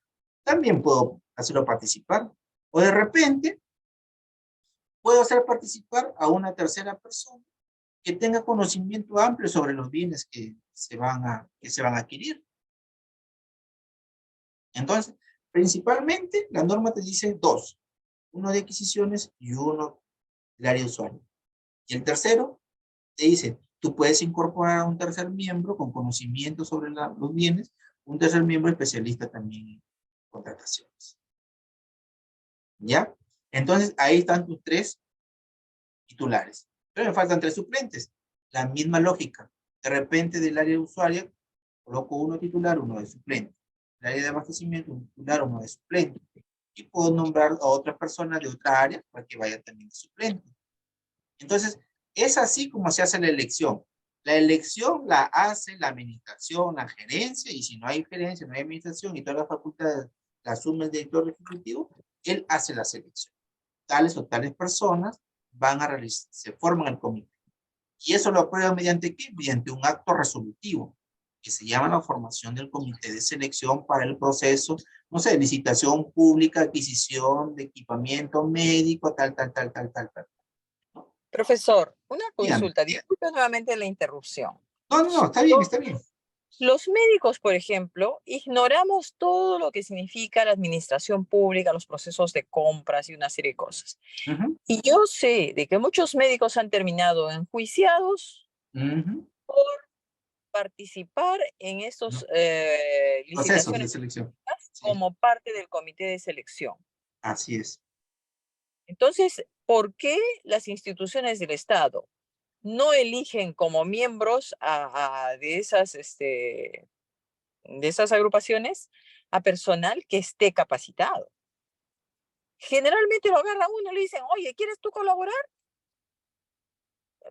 También puedo hacerlo participar. O de repente, puedo hacer participar a una tercera persona que tenga conocimiento amplio sobre los bienes que se van a adquirir. Entonces, principalmente, la norma te dice 2. Uno de adquisiciones y uno del área de usuario. Y el tercero te dice, tú puedes incorporar a un tercer miembro con conocimiento sobre los bienes, un tercer miembro especialista también en contrataciones. ¿Ya? Entonces, ahí están tus 3 titulares. Pero me faltan 3 suplentes. La misma lógica. De repente, del área usuaria, coloco uno titular, uno de suplente. Del área de abastecimiento, un titular, uno de suplente. Y puedo nombrar a otra persona de otra área para que vaya también de suplente. Entonces, es así como se hace la elección. La elección la hace la administración, la gerencia, y si no hay gerencia, no hay administración y todas las facultades la asume el director ejecutivo, él hace la selección. Tales o tales personas van a realizar, se forman el comité. Y eso lo aprueba mediante ¿qué? Mediante un acto resolutivo, que se llama la formación del comité de selección para el proceso, no sé, licitación pública, adquisición de equipamiento médico, tal. ¿No? Profesor, una Dígame. consulta, disculpe nuevamente la interrupción. No, está bien, está bien. Los médicos, por ejemplo, ignoramos todo lo que significa la administración pública, los procesos de compras y una serie de cosas. Ujú, Y yo sé de que muchos médicos han terminado enjuiciados ujú. por participar en estos No, procesos de licitaciones selección. Sí, como parte del comité de selección. así es. Entonces, ¿por qué las instituciones del Estado no eligen como miembros de esas agrupaciones a personal que esté capacitado? Generalmente lo agarran uno y le dicen, oye, ¿quieres tú colaborar?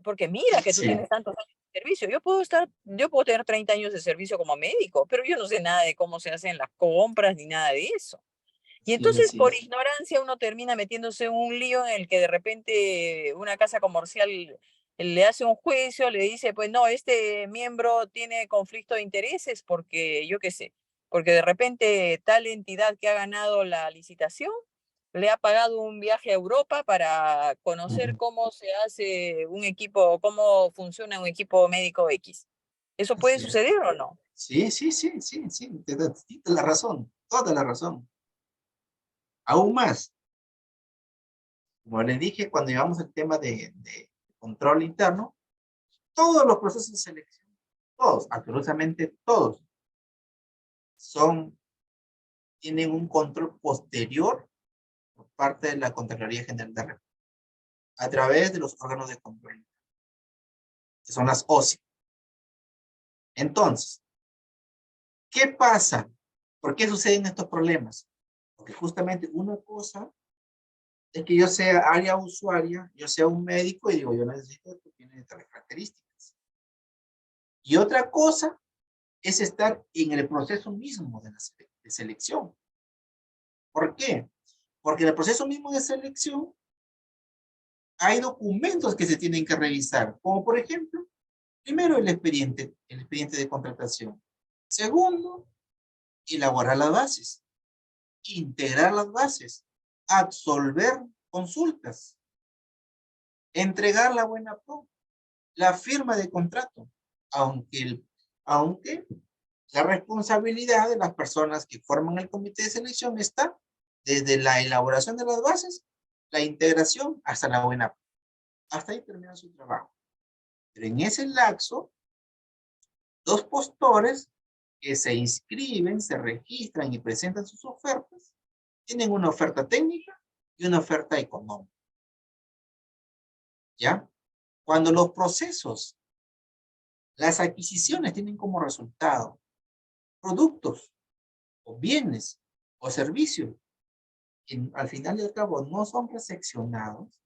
Porque mira que tú Sí, tienes tantos años de servicio. Yo puedo tener 30 años de servicio como médico, pero yo no sé nada de cómo se hacen las compras ni nada de eso. Y sí, entonces así por es. ignorancia uno termina metiéndose en un lío en el que de repente una casa comercial le hace un juicio, le dice, pues no, este miembro tiene conflicto de intereses porque yo qué sé, porque de repente tal entidad que ha ganado la licitación le ha pagado un viaje a Europa para conocer Ujú, cómo se hace un equipo, cómo funciona un equipo médico X. ¿Eso puede así es. suceder o no? Sí, tienes la razón, toda la razón. Aún más, como les dije, cuando llevamos el tema de control interno, todos los procesos de selección, todos, absolutamente todos, son, tienen un control posterior por parte de la Contraloría General de la República, a través de los órganos de control, que son las OSI. Entonces, ¿qué pasa? ¿Por qué suceden estos problemas? Porque justamente una cosa es que yo sea área usuaria, yo sea un médico y digo, yo necesito que tiene tales características. Y otra cosa es estar en el proceso mismo de la de selección. ¿Por qué? Porque en el proceso mismo de selección hay documentos que se tienen que revisar, como por ejemplo, primero el expediente de contratación. Segundo, elaborar las bases, integrar las bases, absolver consultas, entregar la buena pro, la firma de contrato, aunque la responsabilidad de las personas que forman el comité de selección está desde la elaboración de las bases, la integración hasta la buena pro. Hasta ahí termina su trabajo. Pero en ese lapso, los postores que se inscriben, se registran y presentan sus ofertas, tienen una oferta técnica y una oferta económica. ¿Ya? Cuando los procesos, las adquisiciones tienen como resultado productos o bienes o servicios que al final y al cabo no son recepcionados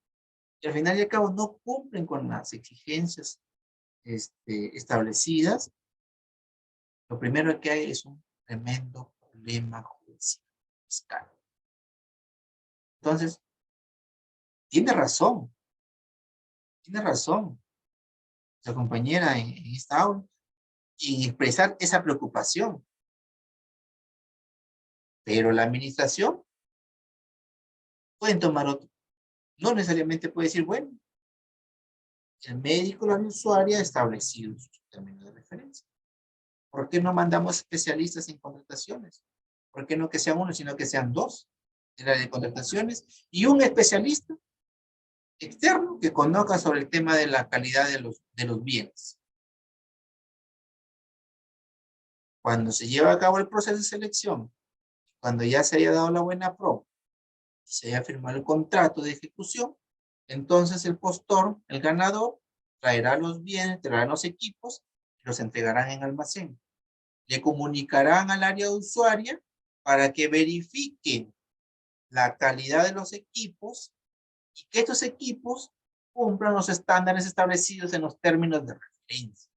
y al final y al cabo no cumplen con las exigencias establecidas, lo primero que hay es un tremendo problema judicial fiscal. Entonces, tiene razón la compañera en esta aula y expresar esa preocupación. Pero la administración puede tomar otro. No necesariamente puede decir, bueno, el médico o la usuaria ha establecido sus términos de referencia. ¿Por qué no mandamos especialistas en contrataciones? ¿Por qué no que sean uno, sino que sean dos en la de contrataciones y un especialista externo que conozca sobre el tema de la calidad de los bienes? Cuando se lleva a cabo el proceso de selección, cuando ya se haya dado la buena pro, se haya firmado el contrato de ejecución, entonces el postor, el ganador, traerá los bienes, traerá los equipos y los entregarán en almacén. Le comunicarán al área usuaria para que verifiquen la calidad de los equipos y que estos equipos cumplan los estándares establecidos en los términos de referencia.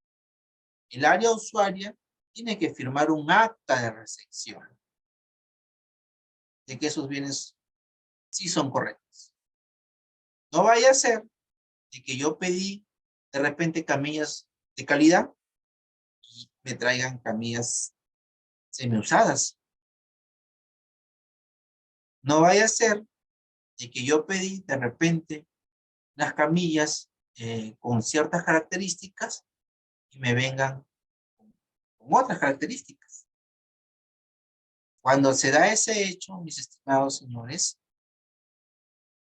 El área usuaria tiene que firmar un acta de recepción. de que esos bienes sí son correctos. No vaya a ser de que yo pedí de repente camillas de calidad y me traigan camillas semiusadas. No vaya a ser de que yo pedí de repente unas camillas con ciertas características y me vengan con otras características. Cuando se da ese hecho, mis estimados señores,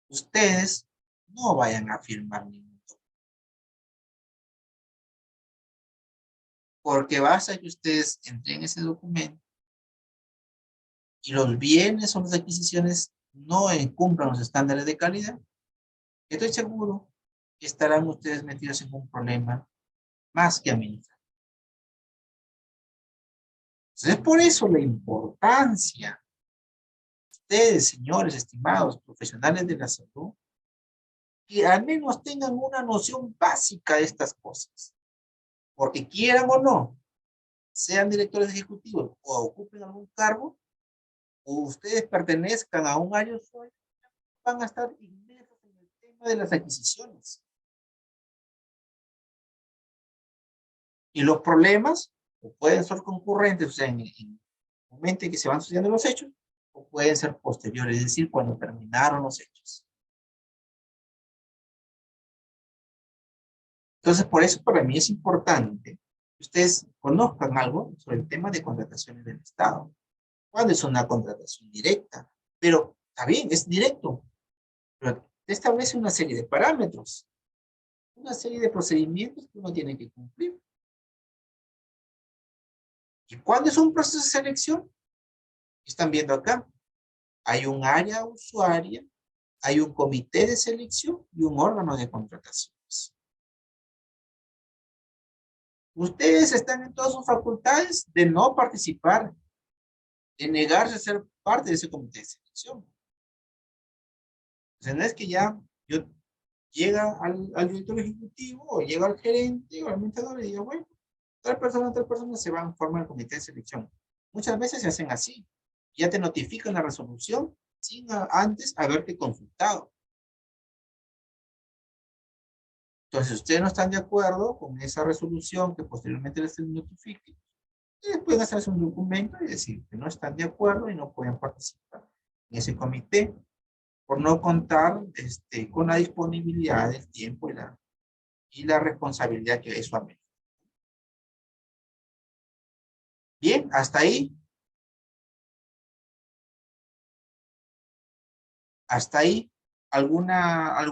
ustedes no vayan a firmar ningún documento. Porque basta que ustedes entreguen ese documento y los bienes o las adquisiciones no cumplan los estándares de calidad, estoy seguro que estarán ustedes metidos en un problema más que administrativo. Entonces, es por eso la importancia, ustedes, señores, estimados profesionales de la salud, que al menos tengan una noción básica de estas cosas. Porque quieran o no, sean directores ejecutivos o ocupen algún cargo, o ustedes pertenezcan a un área usuario, van a estar inmersos en el tema de las adquisiciones. Y los problemas o pueden ser concurrentes, o sea, en el momento en que se van sucediendo los hechos, o pueden ser posteriores, es decir, cuando terminaron los hechos. Entonces, por eso para mí es importante que ustedes conozcan algo sobre el tema de contrataciones del Estado. ¿Cuándo es una contratación directa? Pero, está bien, es directo, pero establece una serie de parámetros, una serie de procedimientos que uno tiene que cumplir. ¿Y cuándo es un proceso de selección? Están viendo acá. Hay un área usuaria, hay un comité de selección y un órgano de contrataciones. Ustedes están en todas sus facultades de no participar, de negarse a ser parte de ese comité de selección. O sea, no es que ya llega al director ejecutivo o llega al gerente o al administrador y diga, bueno, tal persona se va a formar el comité de selección. Muchas veces se hacen así. Ya te notifican la resolución sin antes haberte consultado. Entonces, si ustedes no están de acuerdo con esa resolución que posteriormente les notifique, ustedes pueden hacerse un documento y decir que no están de acuerdo y no pueden participar en ese comité por no contar con la disponibilidad del tiempo y la responsabilidad que eso amerita. Bien, hasta ahí. Hasta ahí. ¿Alguna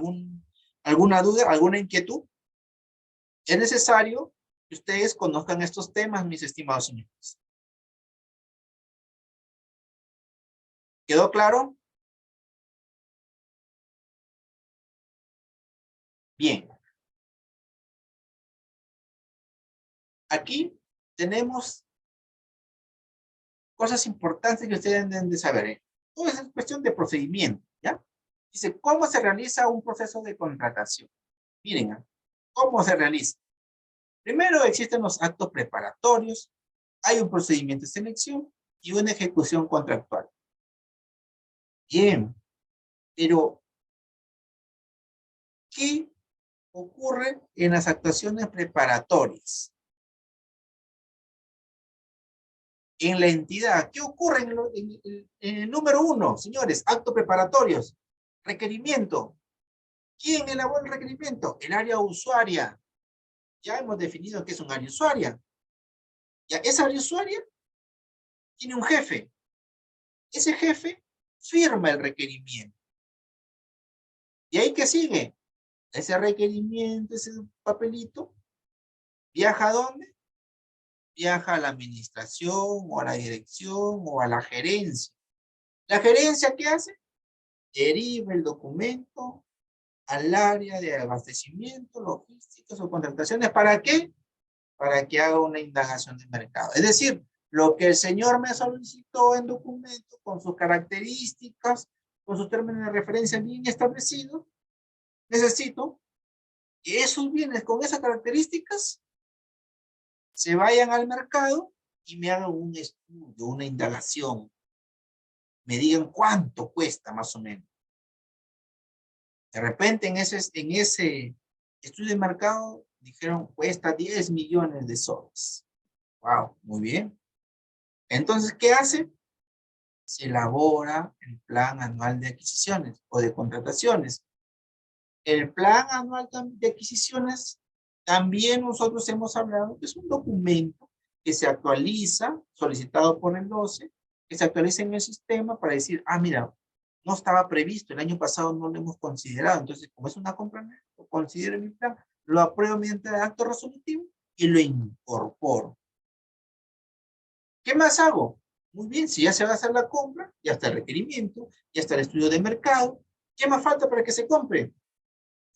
duda, alguna inquietud? Es necesario que ustedes conozcan estos temas, mis estimados señores. ¿Quedó claro? Bien. Aquí tenemos cosas importantes que ustedes deben de saber. Todo es cuestión de procedimiento, ¿ya? Dice, ¿cómo se realiza un proceso de contratación? Miren, ¿cómo se realiza? Primero existen los actos preparatorios, hay un procedimiento de selección y una ejecución contractual. Bien, pero ¿qué ocurre en las actuaciones preparatorias? En la entidad, ¿qué ocurre en el número 1, señores? Actos preparatorios, requerimiento. ¿Quién elabora el requerimiento? El área usuaria. Ya hemos definido que es un área usuaria. Ya, esa área usuaria tiene un jefe. Ese jefe firma el requerimiento. ¿Y ahí qué sigue? Ese requerimiento, ese papelito, ¿viaja a dónde? Viaja a la administración, o a la dirección, o a la gerencia. ¿La gerencia qué hace? Deriva el documento al área de abastecimiento, logísticas o contrataciones. ¿Para qué? Para que haga una indagación de mercado. Es decir, lo que el señor me solicitó en documento, con sus características, con sus términos de referencia bien establecidos, necesito que esos bienes con esas características se vayan al mercado y me hagan un estudio, una indagación. me digan cuánto cuesta más o menos. De repente en ese estudio de mercado dijeron cuesta 10 millones de soles. Wow, muy bien. Entonces, ¿qué hace? Se elabora el plan anual de adquisiciones o de contrataciones. El plan anual de adquisiciones, también nosotros hemos hablado que es un documento que se actualiza, solicitado por el 12, que se actualiza en el sistema para decir, ah, mira, no estaba previsto, el año pasado no lo hemos considerado, entonces como es una compra, lo considero en mi plan, lo apruebo mediante acto resolutivo y lo incorporo. ¿Qué más hago? Muy bien, si ya se va a hacer la compra, ya está el requerimiento, ya está el estudio de mercado, ¿qué más falta para que se compre?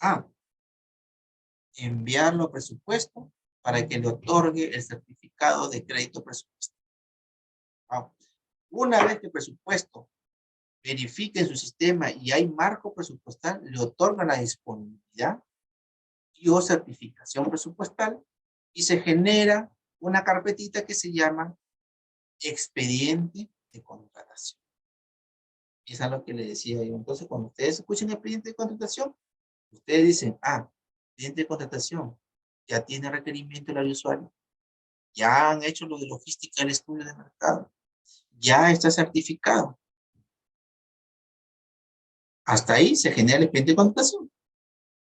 Ah, enviarlo a presupuesto para que le otorgue el certificado de crédito presupuestal. Ah, una vez que el presupuesto verifique en su sistema y hay marco presupuestal, le otorgan la disponibilidad y o certificación presupuestal y se genera una carpetita que se llama expediente de contratación. Y eso es lo que le decía yo. Entonces, cuando ustedes escuchen expediente de contratación, ustedes dicen, ah, expediente de contratación, ya tiene requerimiento el área usuario, ya han hecho lo de logística del estudio de mercado, ya está certificado. Hasta ahí se genera el expediente de contratación.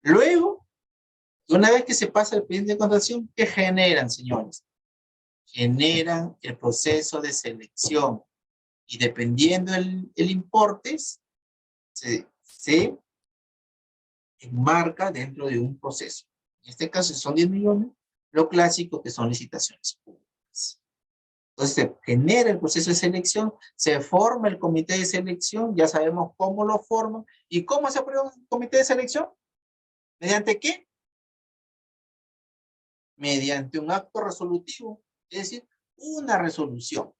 Luego, una vez que se pasa el expediente de contratación, ¿qué generan, señores? Generan el proceso de selección. Y dependiendo el importe, se enmarca dentro de un proceso. En este caso son 10 millones, lo clásico que son licitaciones públicas. Entonces se genera el proceso de selección, se forma el comité de selección, ya sabemos cómo lo forman. ¿Y cómo se aprueba el comité de selección? ¿Mediante qué? Mediante un acto resolutivo, es decir, una resolución.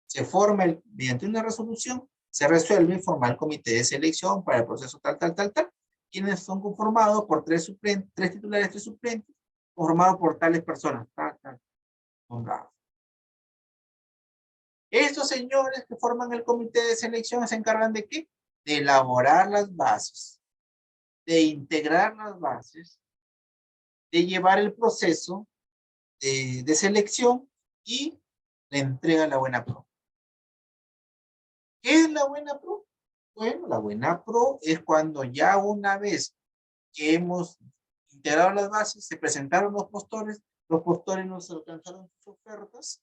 Se forma mediante una resolución, se resuelve formar el comité de selección para el proceso tal, quienes son conformados por tres titulares, 3 suplentes, conformados por tales personas, nombrados. Estos señores que forman el comité de selección se encargan de ¿qué? De elaborar las bases, de integrar las bases, de llevar el proceso de selección y la entrega a la buena pro. ¿Qué es la buena pro? Bueno, la buena pro es cuando ya una vez que hemos integrado las bases, se presentaron los postores nos alcanzaron sus ofertas,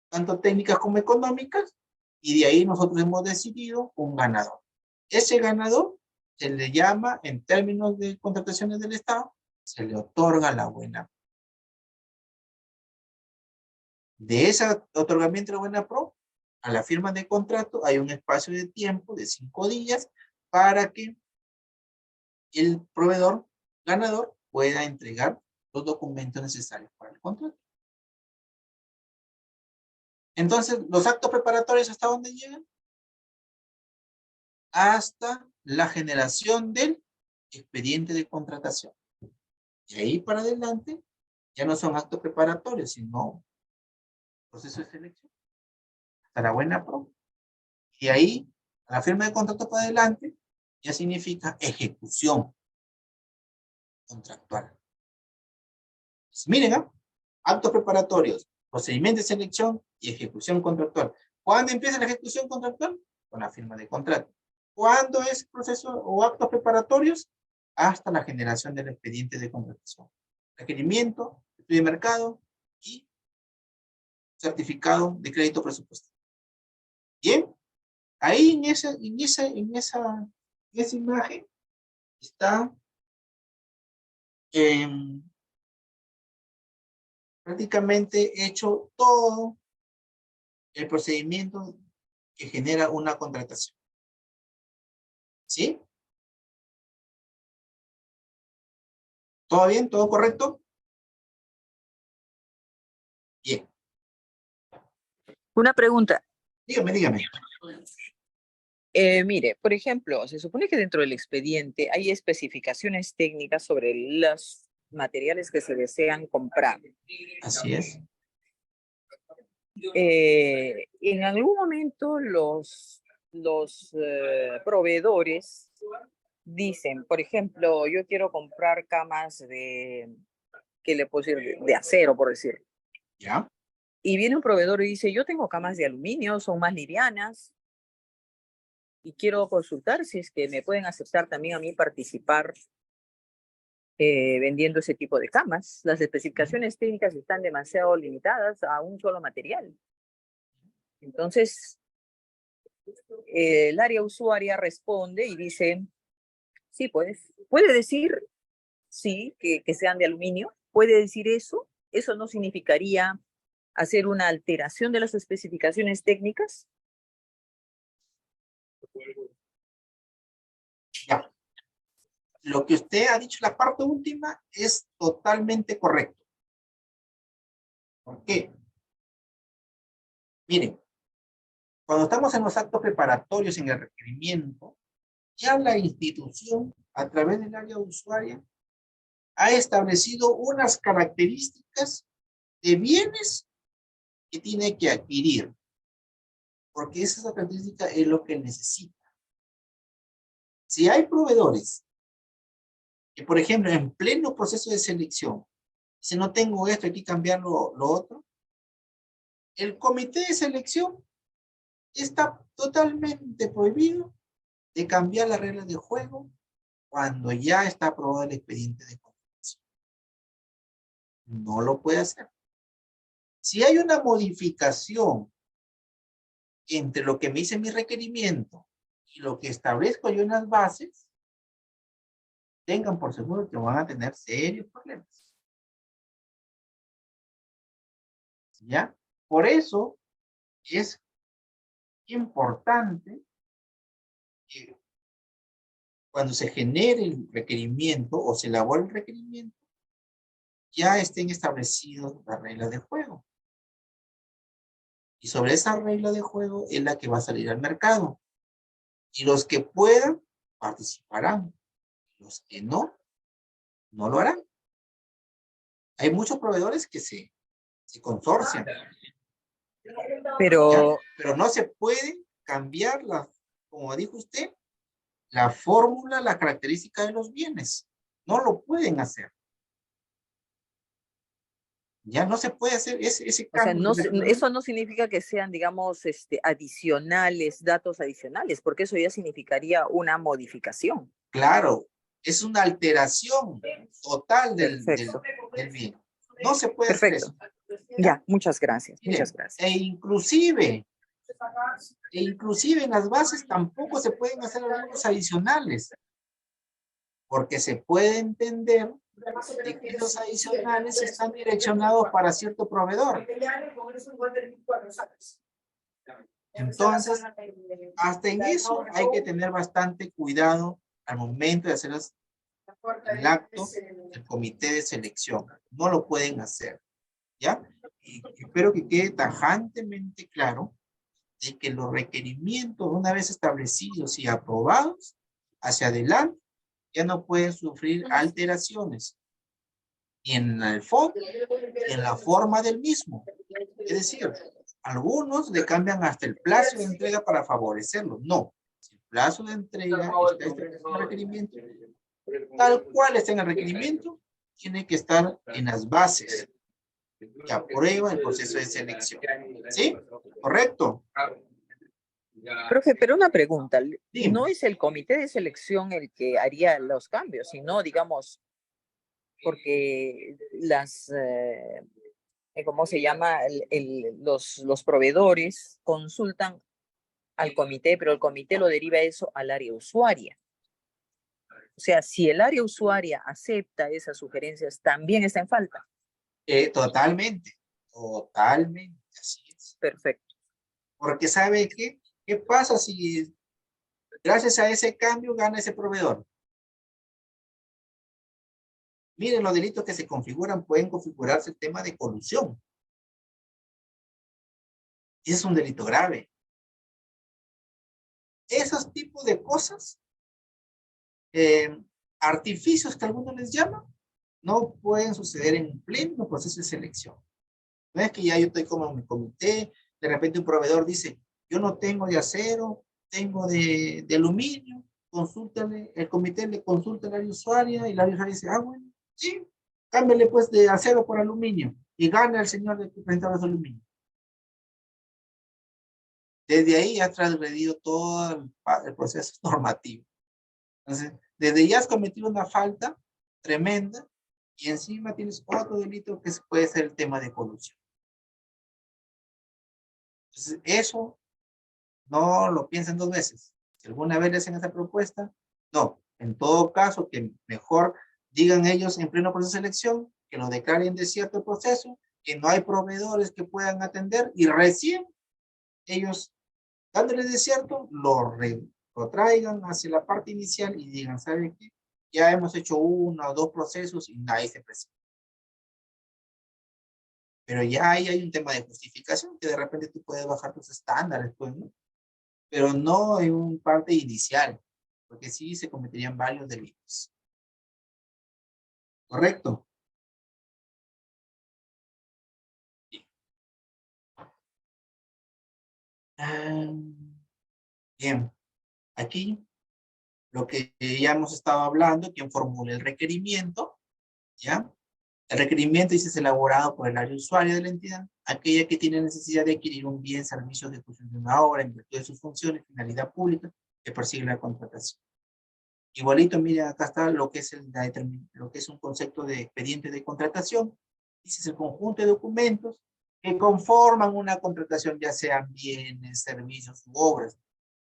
tanto técnicas como económicas, y de ahí nosotros hemos decidido un ganador. Ese ganador se le llama, en términos de contrataciones del Estado, se le otorga la buena pro. De ese otorgamiento de la buena pro, a la firma de contrato hay un espacio de tiempo de 5 días para que el proveedor ganador pueda entregar los documentos necesarios para el contrato. Entonces, los actos preparatorios, ¿hasta dónde llegan? Hasta la generación del expediente de contratación. Y ahí para adelante, ya no son actos preparatorios, sino proceso de selección. Hasta la buena pro. Y ahí, a la firma de contrato para adelante, ya significa ejecución contractual. Pues miren, actos preparatorios, procedimiento de selección y ejecución contractual. ¿Cuándo empieza la ejecución contractual? Con la firma de contrato. ¿Cuándo es proceso o actos preparatorios? Hasta la generación del expediente de contratación. Requerimiento, estudio de mercado y certificado de crédito presupuestal. Bien, ahí en esa imagen está prácticamente hecho todo el procedimiento que genera una contratación. ¿Sí? ¿Todo bien? ¿Todo correcto? Bien. Una pregunta. Dígame. Mire, por ejemplo, se supone que dentro del expediente hay especificaciones técnicas sobre los materiales que se desean comprar. Así es. En algún momento los proveedores dicen, por ejemplo, yo quiero comprar camas ¿qué le puedo decir? De acero, por decir. ¿Ya? Y viene un proveedor y dice, yo tengo camas de aluminio, son más livianas, y quiero consultar si es que me pueden aceptar también a mí participar vendiendo ese tipo de camas. Las especificaciones técnicas están demasiado limitadas a un solo material. Entonces, el área usuaria responde y dice, sí, puede decir, sí, que sean de aluminio, puede decir eso. Eso no significaría hacer una alteración de las especificaciones técnicas. Ya. Lo que usted ha dicho, la parte última, es totalmente correcto. ¿Por qué? Miren, cuando estamos en los actos preparatorios en el requerimiento, ya la institución, a través del área usuaria, ha establecido unas características de bienes que tiene que adquirir, porque esa característica es lo que necesita. Si hay proveedores que, por ejemplo, en pleno proceso de selección, si no tengo esto, hay que cambiar lo otro, el comité de selección está totalmente prohibido de cambiar las reglas de juego cuando ya está aprobado el expediente de contratación. No lo puede hacer. Si hay una modificación entre lo que me dice mi requerimiento y lo que establezco yo en las bases, tengan por seguro que van a tener serios problemas. ¿Ya? Por eso es importante que cuando se genere el requerimiento o se elabore el requerimiento, ya estén establecidas las reglas de juego. Y sobre esa regla de juego es la que va a salir al mercado. Y los que puedan, participarán. Los que no, no lo harán. Hay muchos proveedores que se consorcian. Pero, pero no se puede cambiar, como dijo usted, la fórmula, la característica de los bienes. No lo pueden hacer. Ya no se puede hacer ese o sea, cambio. eso no significa que sean, digamos, adicionales, datos adicionales, porque eso ya significaría una modificación. Claro, es una alteración total del bien. No se puede hacer eso. Ya, muchas gracias. Miren, Muchas gracias. E inclusive en las bases tampoco se pueden hacer algunos adicionales, porque se puede entender de que los adicionales están direccionados para cierto proveedor. Entonces, hasta en eso hay que tener bastante cuidado al momento de hacer el acto del comité de selección. No lo pueden hacer, ¿ya? Y espero que quede tajantemente claro de que los requerimientos, una vez establecidos y aprobados, hacia adelante, ya no pueden sufrir alteraciones, ni en el fondo, ni en la forma del mismo. Es decir, algunos le cambian hasta el plazo de entrega para favorecerlo. No, si el plazo de entrega está establecido en el requerimiento, tal cual está en el requerimiento, tiene que estar en las bases que aprueba el proceso de selección. ¿Sí? ¿Correcto? Profe, pero una pregunta, Dime. no es el comité de selección el que haría los cambios, sino, digamos, porque ¿cómo se llama? Los proveedores consultan al comité, pero el comité lo deriva eso al área usuaria. O sea, si el área usuaria acepta esas sugerencias, también está en falta. Totalmente, así es. Perfecto. Porque ¿sabe qué? ¿Qué pasa si gracias a ese cambio gana ese proveedor? Miren, los delitos que se configuran pueden configurarse el tema de colusión. Y es un delito grave. Esos tipos de cosas, artificios que algunos les llaman, no pueden suceder en pleno proceso de selección. No es que ya yo estoy como en mi comité, de repente un proveedor dice, yo no tengo de acero, tengo de aluminio, consúltale, el comité le consulta al área usuaria y la área usuaria dice, ah, bueno, sí, cámbiale pues de acero por aluminio y gana el señor de que presentaba los aluminio. Desde ahí ha transgredido todo el proceso normativo. Entonces, desde ya has cometido una falta tremenda y encima tienes otro delito que puede ser el tema de colusión. Entonces, eso no lo piensen dos veces. Si alguna vez le hacen esa propuesta, no. En todo caso, que mejor digan ellos en pleno proceso de selección, que lo declaren desierto el proceso, que no hay proveedores que puedan atender y recién ellos, dándoles desierto, lo traigan hacia la parte inicial y digan, ¿saben qué? Ya hemos hecho 1 o 2 procesos y nadie se presenta. Pero ya ahí hay un tema de justificación que de repente tú puedes bajar tus estándares, pues, ¿no? Pero no en un parte inicial, porque sí se cometerían varios delitos. ¿Correcto? Ah, bien, aquí lo que ya hemos estado hablando, quien formule el requerimiento, ¿ya? El requerimiento dice es elaborado por el área usuaria de la entidad, aquella que tiene necesidad de adquirir un bien, servicio de ejecución de una obra en virtud de sus funciones, finalidad pública, que persigue la contratación. Igualito, mira, acá está lo que es, lo que es un concepto de expediente de contratación. Dice es el conjunto de documentos que conforman una contratación, ya sean bienes, servicios u obras.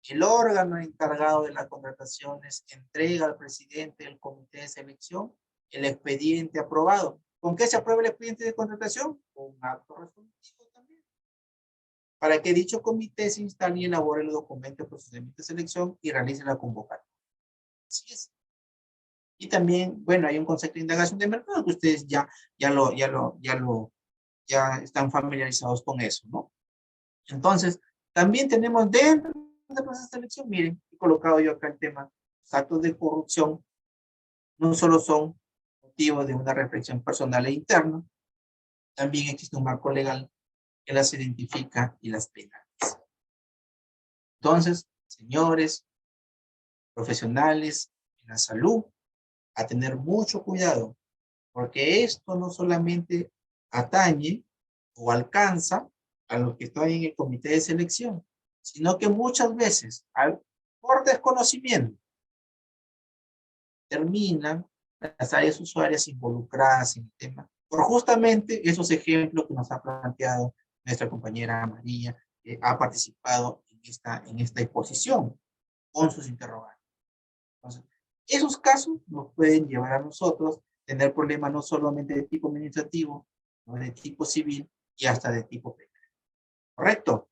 El órgano encargado de las contrataciones entrega al presidente del comité de selección el expediente aprobado. ¿Con qué se aprueba el expediente de contratación? Con un acto resolutivo también. Para que dicho comité se instale y elabore el documento de procedimiento de selección y realice la convocatoria. Así es. Y también, bueno, hay un concepto de indagación de mercado que ustedes ya están familiarizados con eso, ¿no? Entonces, también tenemos dentro del proceso de selección, miren, he colocado yo acá el tema, los actos de corrupción no solo son motivo de una reflexión personal e interna, también existe un marco legal que las identifica y las penaliza. Entonces, señores, profesionales en la salud, a tener mucho cuidado, porque esto no solamente atañe o alcanza a los que están en el comité de selección, sino que muchas veces, por desconocimiento, terminan las áreas usuarias involucradas en el tema, por justamente esos ejemplos que nos ha planteado nuestra compañera María, que ha participado en esta exposición con sus interrogantes. Entonces, esos casos nos pueden llevar a nosotros tener problemas no solamente de tipo administrativo, sino de tipo civil y hasta de tipo penal. ¿Correcto?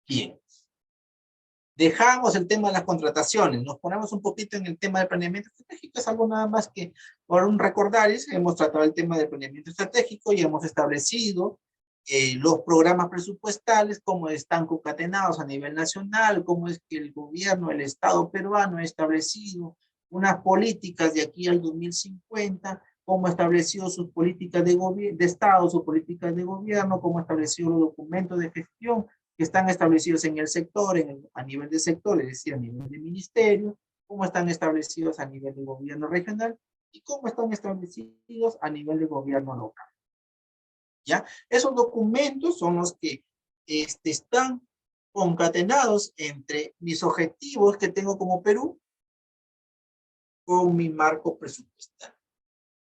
Bien. Dejamos el tema de las contrataciones, nos ponemos un poquito en el tema del planeamiento estratégico, es algo nada más que por un recordar, hemos tratado el tema del planeamiento estratégico y hemos establecido los programas presupuestales, cómo están concatenados a nivel nacional, cómo es que el gobierno, el Estado peruano ha establecido unas políticas de aquí al 2050, cómo ha establecido sus políticas de Estado, sus políticas de gobierno, cómo ha establecido los documentos de gestión que están establecidos en el sector, a nivel de sector, es decir, a nivel de ministerio, cómo están establecidos a nivel de gobierno regional y cómo están establecidos a nivel de gobierno local. ¿Ya? Esos documentos son los que están concatenados entre mis objetivos que tengo como Perú con mi marco presupuestal,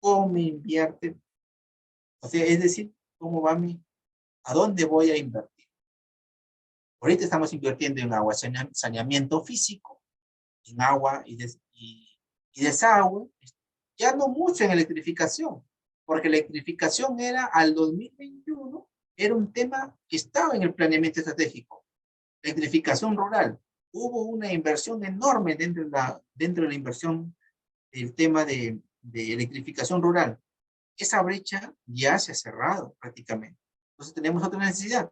cómo me invierte, o sea, es decir, cómo va a dónde voy a invertir. Ahorita estamos invirtiendo en agua, saneamiento físico, en agua y desagüe, ya no mucho en electrificación, porque electrificación era al 2021, era un tema que estaba en el planeamiento estratégico. Electrificación rural, hubo una inversión enorme dentro de la inversión del tema de electrificación rural. Esa brecha ya se ha cerrado prácticamente. Entonces tenemos otra necesidad,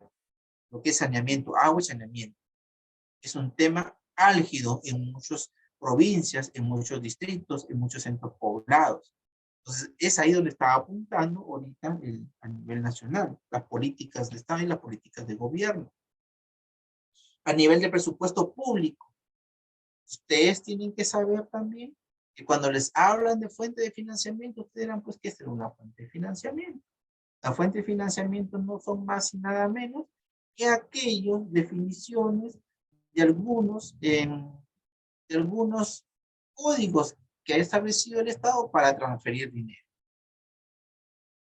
lo que es saneamiento, agua y saneamiento. Es un tema álgido en muchas provincias, en muchos distritos, en muchos centros poblados. Entonces, es ahí donde estaba apuntando ahorita a nivel nacional, las políticas de Estado y las políticas de gobierno. A nivel de presupuesto público, ustedes tienen que saber también que cuando les hablan de fuente de financiamiento, ustedes dirán, pues, ¿qué es una fuente de financiamiento? La fuente de financiamiento no son más y nada menos que aquellas definiciones de algunos códigos que ha establecido el Estado para transferir dinero.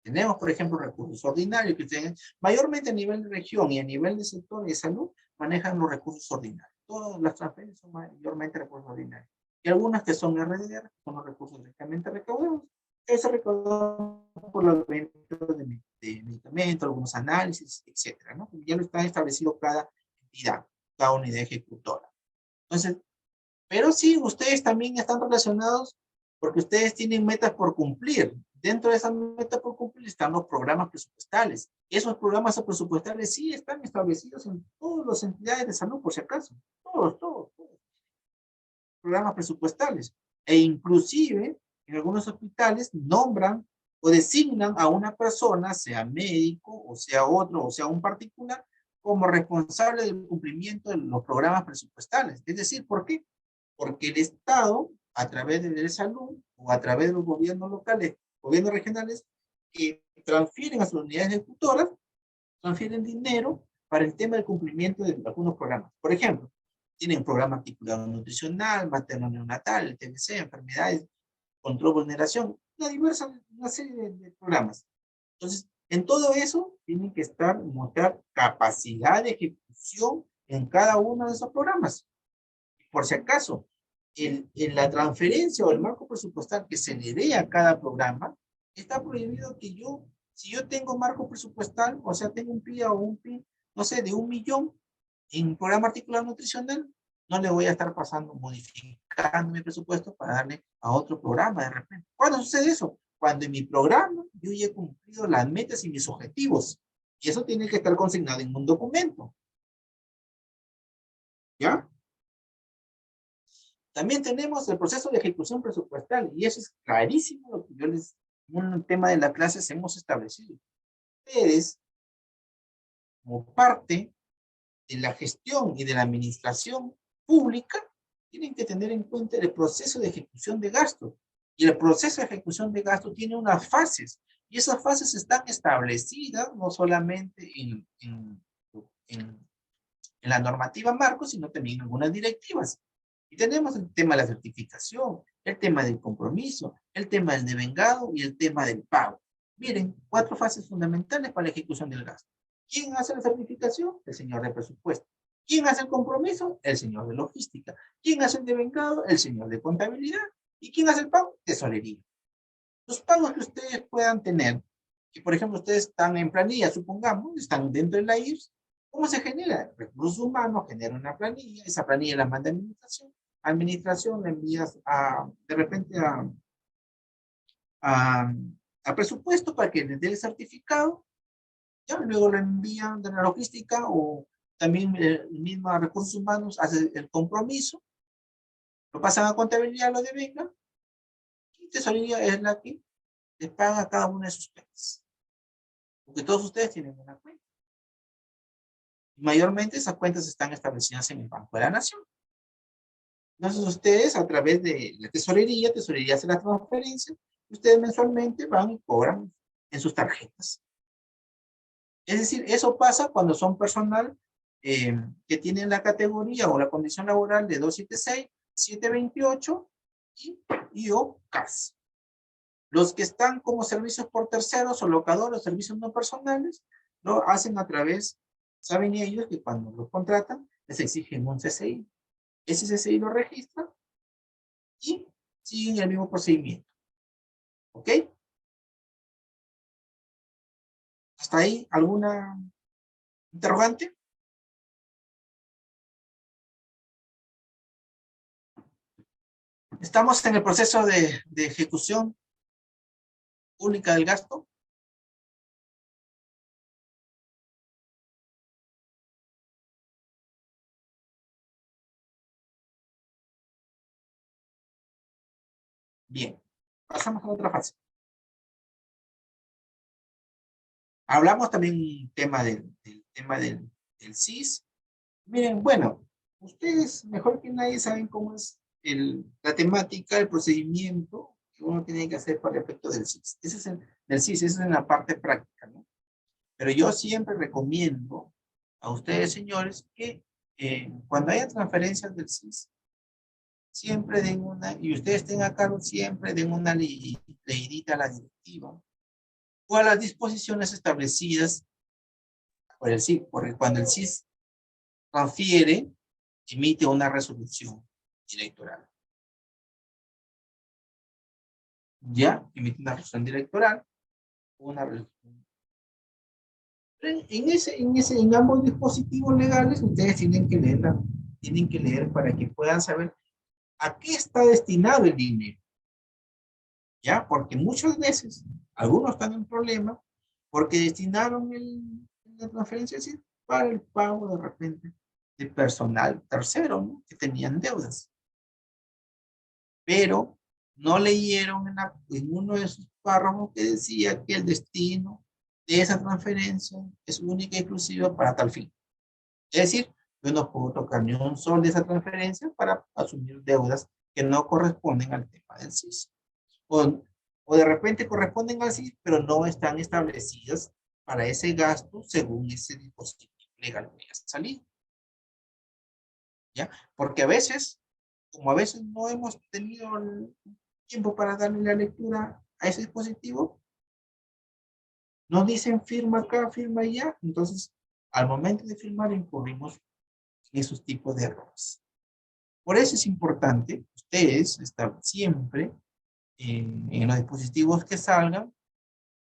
Tenemos, por ejemplo, recursos ordinarios que ustedes, mayormente a nivel de región y a nivel de sector de salud, manejan los recursos ordinarios. Todas las transferencias son mayormente recursos ordinarios. Y algunas que son RDR, son los recursos directamente recaudados, que se recaudan por la venta de medicamentos, algunos análisis, etcétera, ¿no? Ya lo está establecido cada entidad, cada unidad ejecutora. Entonces, pero sí, ustedes también están relacionados porque ustedes tienen metas por cumplir. Dentro de esas metas por cumplir están los programas presupuestales. Esos programas presupuestales sí están establecidos en todas las entidades de salud, por si acaso. Todos. Programas presupuestales. E inclusive, en algunos hospitales nombran o designan a una persona, sea médico, o sea otro, o sea un particular, como responsable del cumplimiento de los programas presupuestales. Es decir, ¿por qué? Porque el Estado, a través de salud o a través de los gobiernos locales, gobiernos regionales, que transfieren a sus unidades ejecutoras, transfieren dinero para el tema del cumplimiento de algunos programas. Por ejemplo, tienen programa articulado nutricional, materno-neonatal, el TBC, enfermedades, control, vulneración, una serie de programas. Entonces, en todo eso, tienen que mostrar capacidad de ejecución en cada uno de esos programas. Por si acaso, en la transferencia o el marco presupuestal que se le dé a cada programa, está prohibido que yo, si yo tengo marco presupuestal, o sea, tengo un PIA o un PIN, no sé, de 1.000.000 en programa articulado nutricional, no le voy a estar pasando, modificando mi presupuesto para darle a otro programa de repente. ¿Cuándo sucede eso? Cuando en mi programa yo ya he cumplido las metas y mis objetivos. Y eso tiene que estar consignado en un documento. ¿Ya? También tenemos el proceso de ejecución presupuestal, y eso es clarísimo lo que un tema de la clase hemos establecido. Ustedes, como parte de la gestión y de la administración pública, tienen que tener en cuenta el proceso de ejecución de gastos. Y el proceso de ejecución de gastos tiene unas fases, y esas fases están establecidas no solamente en la normativa marco, sino también en algunas directivas. Y tenemos el tema de la certificación, el tema del compromiso, el tema del devengado y el tema del pago. Miren, 4 fases fundamentales para la ejecución del gasto. ¿Quién hace la certificación? El señor de presupuesto. ¿Quién hace el compromiso? El señor de logística. ¿Quién hace el devengado? El señor de contabilidad. ¿Y quién hace el pago? Tesorería. Los pagos que ustedes puedan tener, que por ejemplo ustedes están en planilla, supongamos, están dentro de la IRS, ¿cómo se genera? Recursos humanos genera una planilla, esa planilla la manda a administración la envías de repente a, a presupuesto para que les dé el certificado, ya luego lo envían de la logística o también el mismo recursos humanos hace el compromiso, lo pasan a contabilidad, lo devenga, y tesorería es la que les paga a cada una de sus cuentas. Porque todos ustedes tienen una cuenta. Mayormente esas cuentas están establecidas en el Banco de la Nación. Entonces ustedes a través de la tesorería hace la transferencia, ustedes mensualmente van y cobran en sus tarjetas. Es decir, eso pasa cuando son personal que tienen la categoría o la condición laboral de 276, 728 y CAS. Los que están como servicios por terceros o locadores, servicios no personales, lo hacen a través, saben ellos que cuando los contratan, les exigen un CCI. Ese CCI lo registran y siguen el mismo procedimiento. ¿Ok? ¿Hasta ahí alguna interrogante? Estamos en el proceso de ejecución pública del gasto. Bien, pasamos a otra fase. Hablamos también un tema del CIS. Miren, bueno, ustedes mejor que nadie saben cómo es la temática, el procedimiento que uno tiene que hacer para el efecto del CIS. Ese es del CIS, eso es en la parte práctica, ¿no? Pero yo siempre recomiendo a ustedes, señores, que cuando haya transferencias del CIS, siempre den una, y ustedes estén a cargo, siempre den una leidita a la directiva o a las disposiciones establecidas por el CIS, porque cuando el CIS transfiere, emite una resolución directoral. Ya, emite una resolución directoral, una resolución. En ambos dispositivos legales, ustedes tienen que leer para que puedan saber a qué está destinado el dinero. ¿Ya? Porque muchas veces algunos están en problema porque destinaron la transferencia para el pago de repente de personal tercero, ¿no? Que tenían deudas. Pero no leyeron en uno de sus párrafos que decía que el destino de esa transferencia es única y exclusiva para tal fin. Es decir, yo no puedo tocar ni un sol de esa transferencia para asumir deudas que no corresponden al tema del CIS. O de repente corresponden al CIS, pero no están establecidas para ese gasto según ese dispositivo legal que haya salido. ¿Ya? Porque a veces, como a veces no hemos tenido el tiempo para darle la lectura a ese dispositivo, nos dicen firma acá, firma allá, entonces al momento de firmar incurrimos en esos tipos de errores. Por eso es importante ustedes estar siempre en los dispositivos que salgan,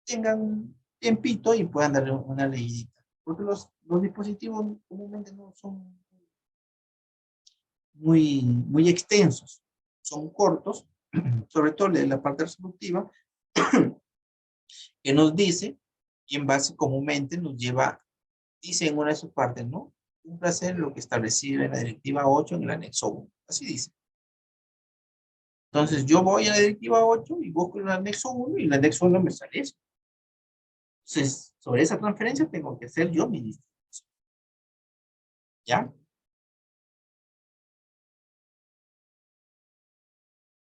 tengan un tiempito y puedan darle una leidita. Porque los dispositivos comúnmente no son muy extensos, son cortos, sobre todo la parte resolutiva, que nos dice, y en base comúnmente nos lleva, dice en una de sus partes, ¿no? Un placer lo que establecido en la directiva 8 en el anexo 1. Así dice. Entonces yo voy a la directiva 8 y busco el anexo 1 y el anexo 1 me sale eso. Entonces, sobre esa transferencia tengo que hacer yo mi distribución. ¿Ya?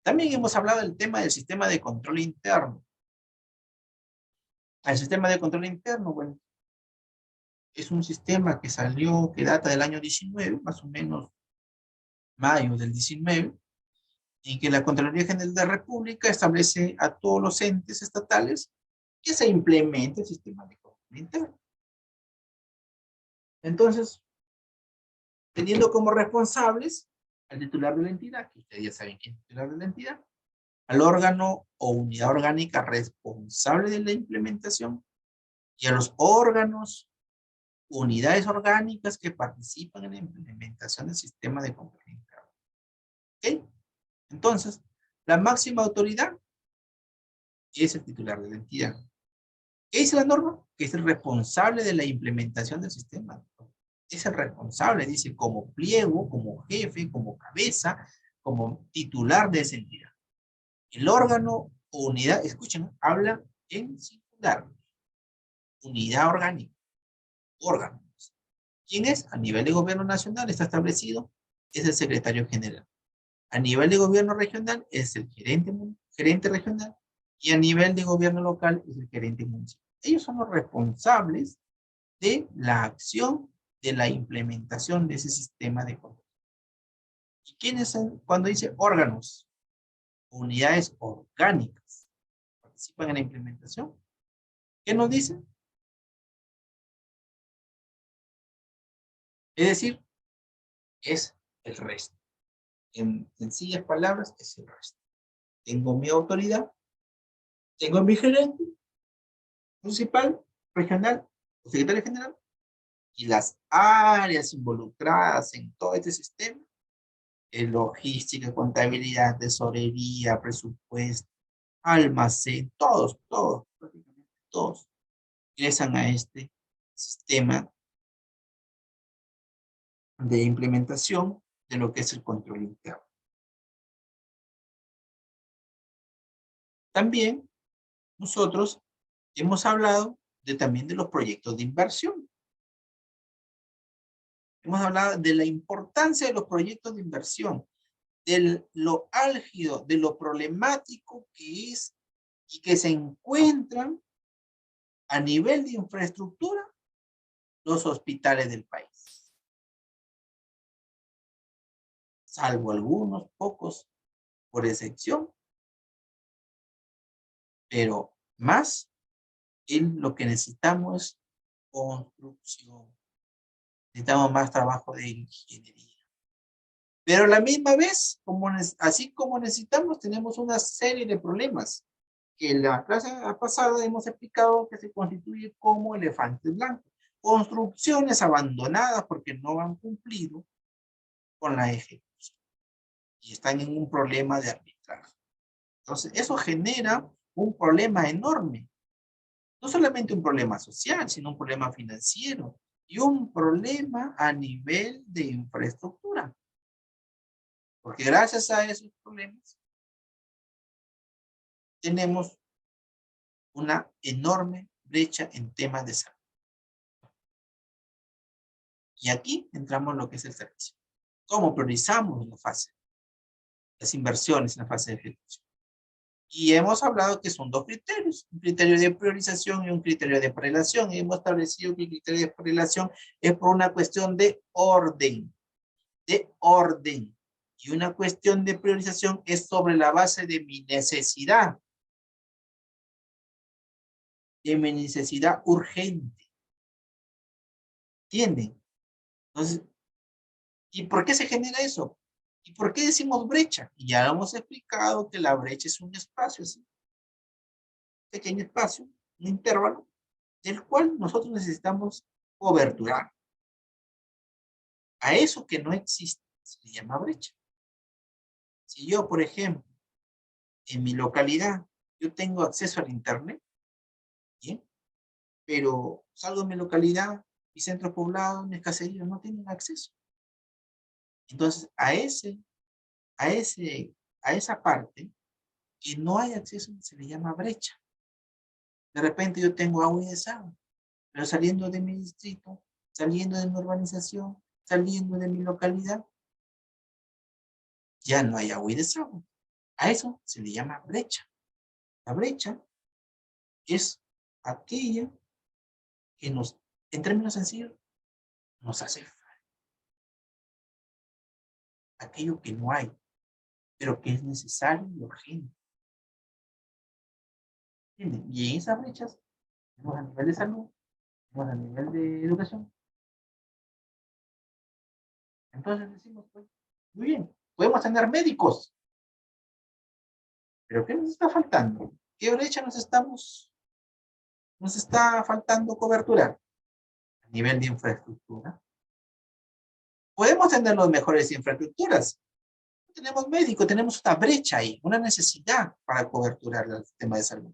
También hemos hablado del tema del sistema de control interno. El sistema de control interno, bueno, es un sistema que salió, que data del año 19, más o menos mayo del 19, en que la Contraloría General de la República establece a todos los entes estatales que se implemente el sistema de control interno. Entonces, teniendo como responsables al titular de la entidad, que ustedes ya saben quién es el titular de la entidad, al órgano o unidad orgánica responsable de la implementación y a los órganos, unidades orgánicas que participan en la implementación del sistema de control interno. ¿Ok? Entonces, la máxima autoridad es el titular de la entidad. ¿Qué dice la norma? Que es el responsable de la implementación del sistema. Es el responsable, dice, como pliego, como jefe, como cabeza, como titular de esa entidad. El órgano o unidad, escuchen, habla en singular. Unidad orgánica. Órgano. ¿Quién es? A nivel de gobierno nacional está establecido, es el secretario general. A nivel de gobierno regional es el gerente regional y a nivel de gobierno local es el gerente municipal. Ellos son los responsables de la acción de la implementación de ese sistema de control. ¿Y quiénes son? Cuando dice órganos, unidades orgánicas, participan en la implementación. ¿Qué nos dice? Es decir, es el resto. En sencillas palabras, es el resto. Tengo mi autoridad, tengo mi gerente municipal, regional, o secretario general, y las áreas involucradas en todo este sistema, logística, contabilidad, tesorería, presupuesto, almacén, prácticamente todos, ingresan a este sistema de implementación de lo que es el control interno. También nosotros hemos hablado también de los proyectos de inversión. Hemos hablado de la importancia de los proyectos de inversión, de lo álgido, de lo problemático que es y que se encuentran a nivel de infraestructura los hospitales del país. Salvo algunos pocos, por excepción, pero más en lo que necesitamos es construcción. Necesitamos más trabajo de ingeniería. Pero a la misma vez, así como necesitamos, tenemos una serie de problemas que en la clase pasada hemos explicado que se constituye como elefantes blancos. Construcciones abandonadas porque no han cumplido con la ejecución y están en un problema de arbitraje. Entonces, eso genera un problema enorme. No solamente un problema social, sino un problema financiero y un problema a nivel de infraestructura. Porque gracias a esos problemas tenemos una enorme brecha en temas de salud. Y aquí entramos en lo que es el servicio. ¿Cómo priorizamos en la fase? Las inversiones en la fase de ejecución. Y hemos hablado que son dos criterios, un criterio de priorización y un criterio de prelación. Y hemos establecido que el criterio de prelación es por una cuestión de orden. Y una cuestión de priorización es sobre la base de mi necesidad. De mi necesidad urgente. ¿Entienden? Entonces, ¿y por qué se genera eso? ¿Y por qué decimos brecha? Y ya hemos explicado que la brecha es un espacio, ¿sí? Un pequeño espacio, un intervalo, del cual nosotros necesitamos coberturar. A eso que no existe se le llama brecha. Si yo, por ejemplo, en mi localidad, yo tengo acceso al internet, ¿bien? Pero salgo de mi localidad, mi centro poblado, mis caseríos no tienen acceso. Entonces, a esa parte que no hay acceso se le llama brecha. De repente yo tengo agua y desagüe, pero saliendo de mi distrito, saliendo de mi urbanización, saliendo de mi localidad, ya no hay agua y desagüe. A eso se le llama brecha. La brecha es aquella que nos, en términos sencillos, nos hace falta. Aquello que no hay, pero que es necesario y urgente. ¿Entienden? Y en esas brechas, tenemos a nivel de salud, tenemos a nivel de educación. Entonces decimos, pues, muy bien, podemos tener médicos, pero ¿qué nos está faltando? ¿Qué brecha nos está faltando cobertura? A nivel de infraestructura. Podemos tener las mejores infraestructuras. Tenemos médicos, tenemos una brecha ahí, una necesidad para coberturar el sistema de salud.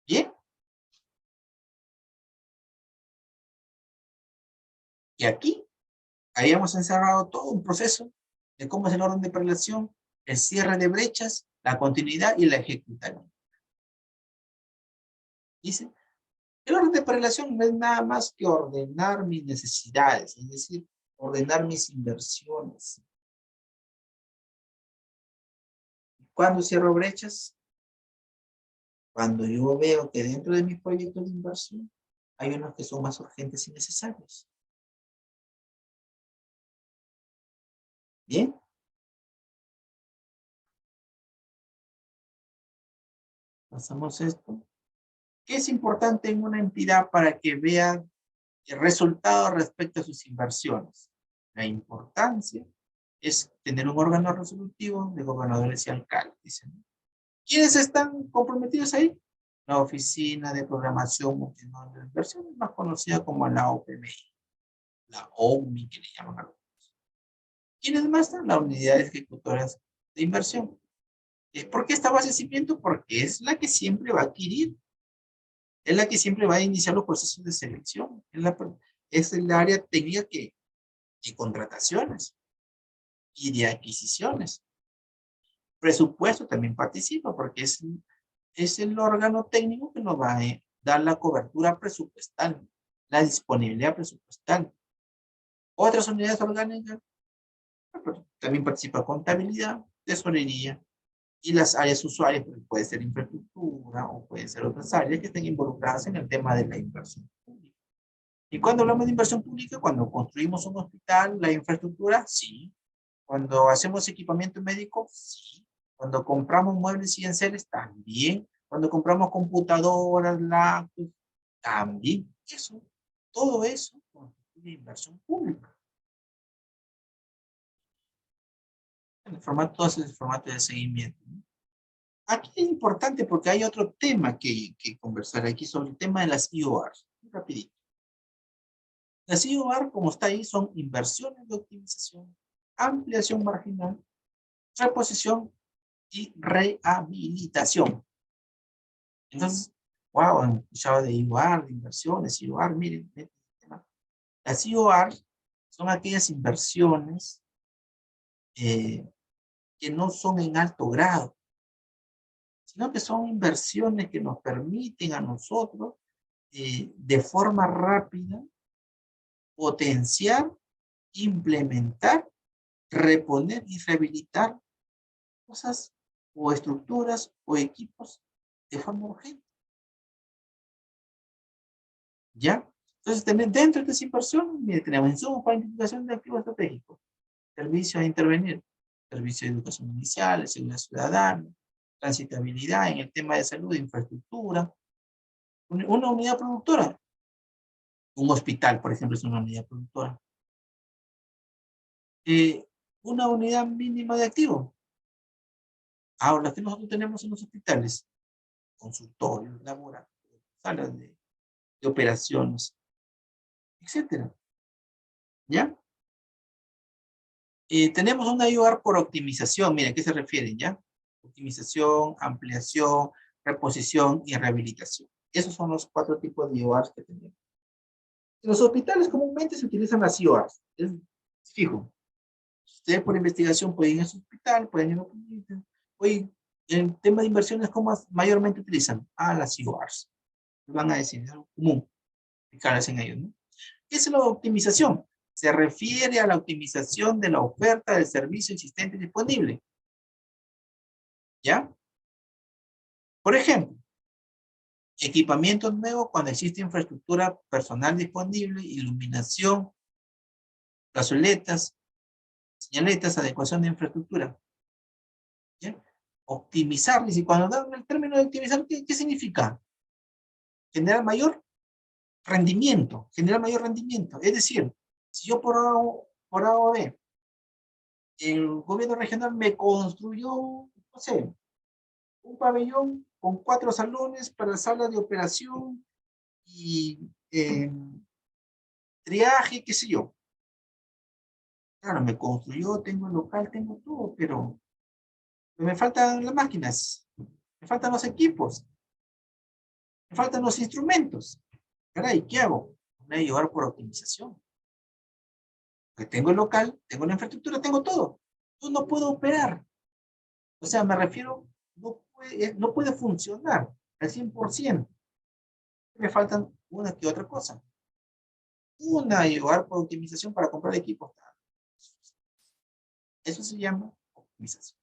¿Bien? Y aquí habíamos encerrado todo un proceso de cómo es el orden de prelación, el cierre de brechas, la continuidad y la ejecutabilidad. Dice, el orden de prelación no es nada más que ordenar mis necesidades, es decir, ordenar mis inversiones. ¿Cuándo cierro brechas? Cuando yo veo que dentro de mis proyectos de inversión hay unos que son más urgentes y necesarios. ¿Bien? Pasamos esto. ¿Qué es importante en una entidad para que vea el resultado respecto a sus inversiones? La importancia es tener un órgano resolutivo de gobernadores y alcaldes. Dicen. ¿Quiénes están comprometidos ahí? La Oficina de Programación Multinacional de Inversiones, más conocida como la OPMI, la OMI que le llaman algunos. ¿Quiénes más están? Las unidades ejecutoras de inversión. ¿Por qué esta base de cimiento? Porque es la que siempre va a adquirir, es la que siempre va a iniciar los procesos de selección, es el área técnica de contrataciones y de adquisiciones. Presupuesto también participa porque es es el órgano técnico que nos va a dar la cobertura presupuestal, la disponibilidad presupuestal. Otras unidades orgánicas, también participa contabilidad, tesorería y las áreas usuarias, porque puede ser infraestructura o pueden ser otras áreas que estén involucradas en el tema de la inversión pública. Y cuando hablamos de inversión pública, cuando construimos un hospital, la infraestructura, sí. Cuando hacemos equipamiento médico, sí. Cuando compramos muebles y enseres, también. Cuando compramos computadoras, laptops, también. Eso, todo eso constituye inversión pública. En el formato, todo es el formato de seguimiento, ¿no? Aquí es importante porque hay otro tema que conversar aquí sobre el tema de las IOR. Rapidito. Las IOR, como está ahí, son inversiones de optimización, ampliación marginal, reposición y rehabilitación. Entonces, wow, han escuchado de IOR, de inversiones, IOR, miren, las IOR son aquellas inversiones que no son en alto grado, sino que son inversiones que nos permiten a nosotros de forma rápida potenciar, implementar, reponer y rehabilitar cosas o estructuras o equipos de forma urgente. ¿Ya? Entonces, también dentro de esta inversión, mire, tenemos insumos para identificación de activos estratégicos, servicios a intervenir, servicios de educación inicial, seguridad ciudadana, transitabilidad en el tema de salud, infraestructura, una unidad productora. Un hospital, por ejemplo, es una unidad productora. Una unidad mínima de activos. Ahora, las que nosotros tenemos en los hospitales, consultorios, laboratorios, salas de operaciones, etcétera. ¿Ya? Tenemos una IOR por optimización. Miren, ¿a qué se refieren? ¿Ya? Optimización, ampliación, reposición y rehabilitación. Esos son los 4 tipos de IORs que tenemos. En los hospitales comúnmente se utilizan las IORs. Es fijo. Ustedes por investigación pueden ir a su hospital, pueden ir a un... Oye, en tema de inversiones, ¿cómo mayormente utilizan? Las IORs. Van a decir, es algo común. Fijarse en ellos, ¿no? ¿Qué es la optimización? Se refiere a la optimización de la oferta del servicio existente y disponible. ¿Ya? Por ejemplo, equipamientos nuevos cuando existe infraestructura personal disponible, iluminación, plazoletas, señaletas, adecuación de infraestructura. ¿Ya? Optimizar, y cuando dan el término de optimizar, ¿qué significa? Generar mayor rendimiento, generar mayor rendimiento. Es decir, si yo por A o B, el gobierno regional me construyó, no sé, un pabellón con 4 salones para salas de operación y triaje, qué sé yo. Claro, me construyó, tengo el local, tengo todo, pero me faltan las máquinas, me faltan los equipos, me faltan los instrumentos. Caray, ¿qué hago? Me voy a llevar por optimización. Porque tengo el local, tengo la infraestructura, tengo todo. Yo no puedo operar. O sea, me refiero, no puede funcionar al 100%. Me faltan una que otra cosa. Una llevar por optimización para comprar equipos. Eso se llama optimización.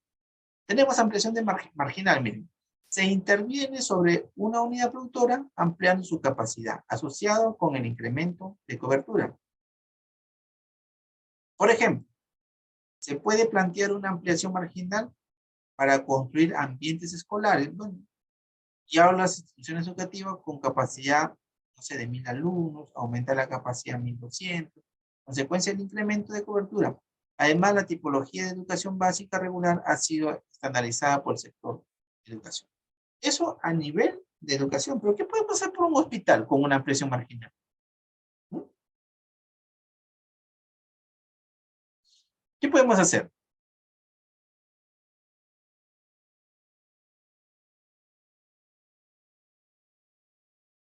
Tenemos ampliación de marginal, miren. Se interviene sobre una unidad productora ampliando su capacidad, asociado con el incremento de cobertura. Por ejemplo, se puede plantear una ampliación marginal para construir ambientes escolares, bueno, y ahora las instituciones educativas con capacidad, no sé, de 1000 alumnos, aumenta la capacidad a 1200, consecuencia del incremento de cobertura. Además, la tipología de educación básica regular ha sido estandarizada por el sector de educación. Eso a nivel de educación, pero ¿qué puede pasar por un hospital con una ampliación marginal? ¿Mm? ¿Qué podemos hacer?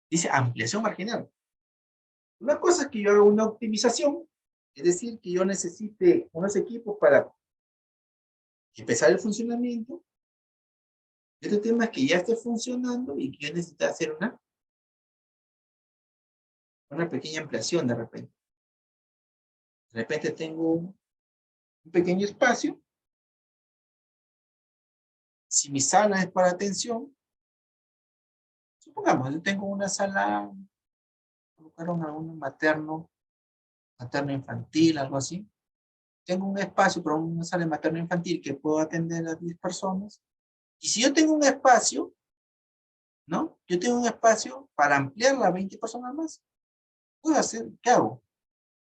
Dice ampliación marginal. Una cosa es que yo haga una optimización, es decir, que yo necesite unos equipos para empezar el funcionamiento, Este tema es que ya esté funcionando y que necesita hacer una pequeña ampliación de repente. De repente tengo un pequeño espacio. Si mi sala es para atención, supongamos, yo tengo una sala, colocaron algún materno infantil, algo así. Tengo un espacio para una sala materno infantil que puedo atender a 10 personas. Y si yo tengo un espacio, ¿no? Yo tengo un espacio para ampliarla a 20 personas más. ¿Puedo hacer? ¿Qué hago?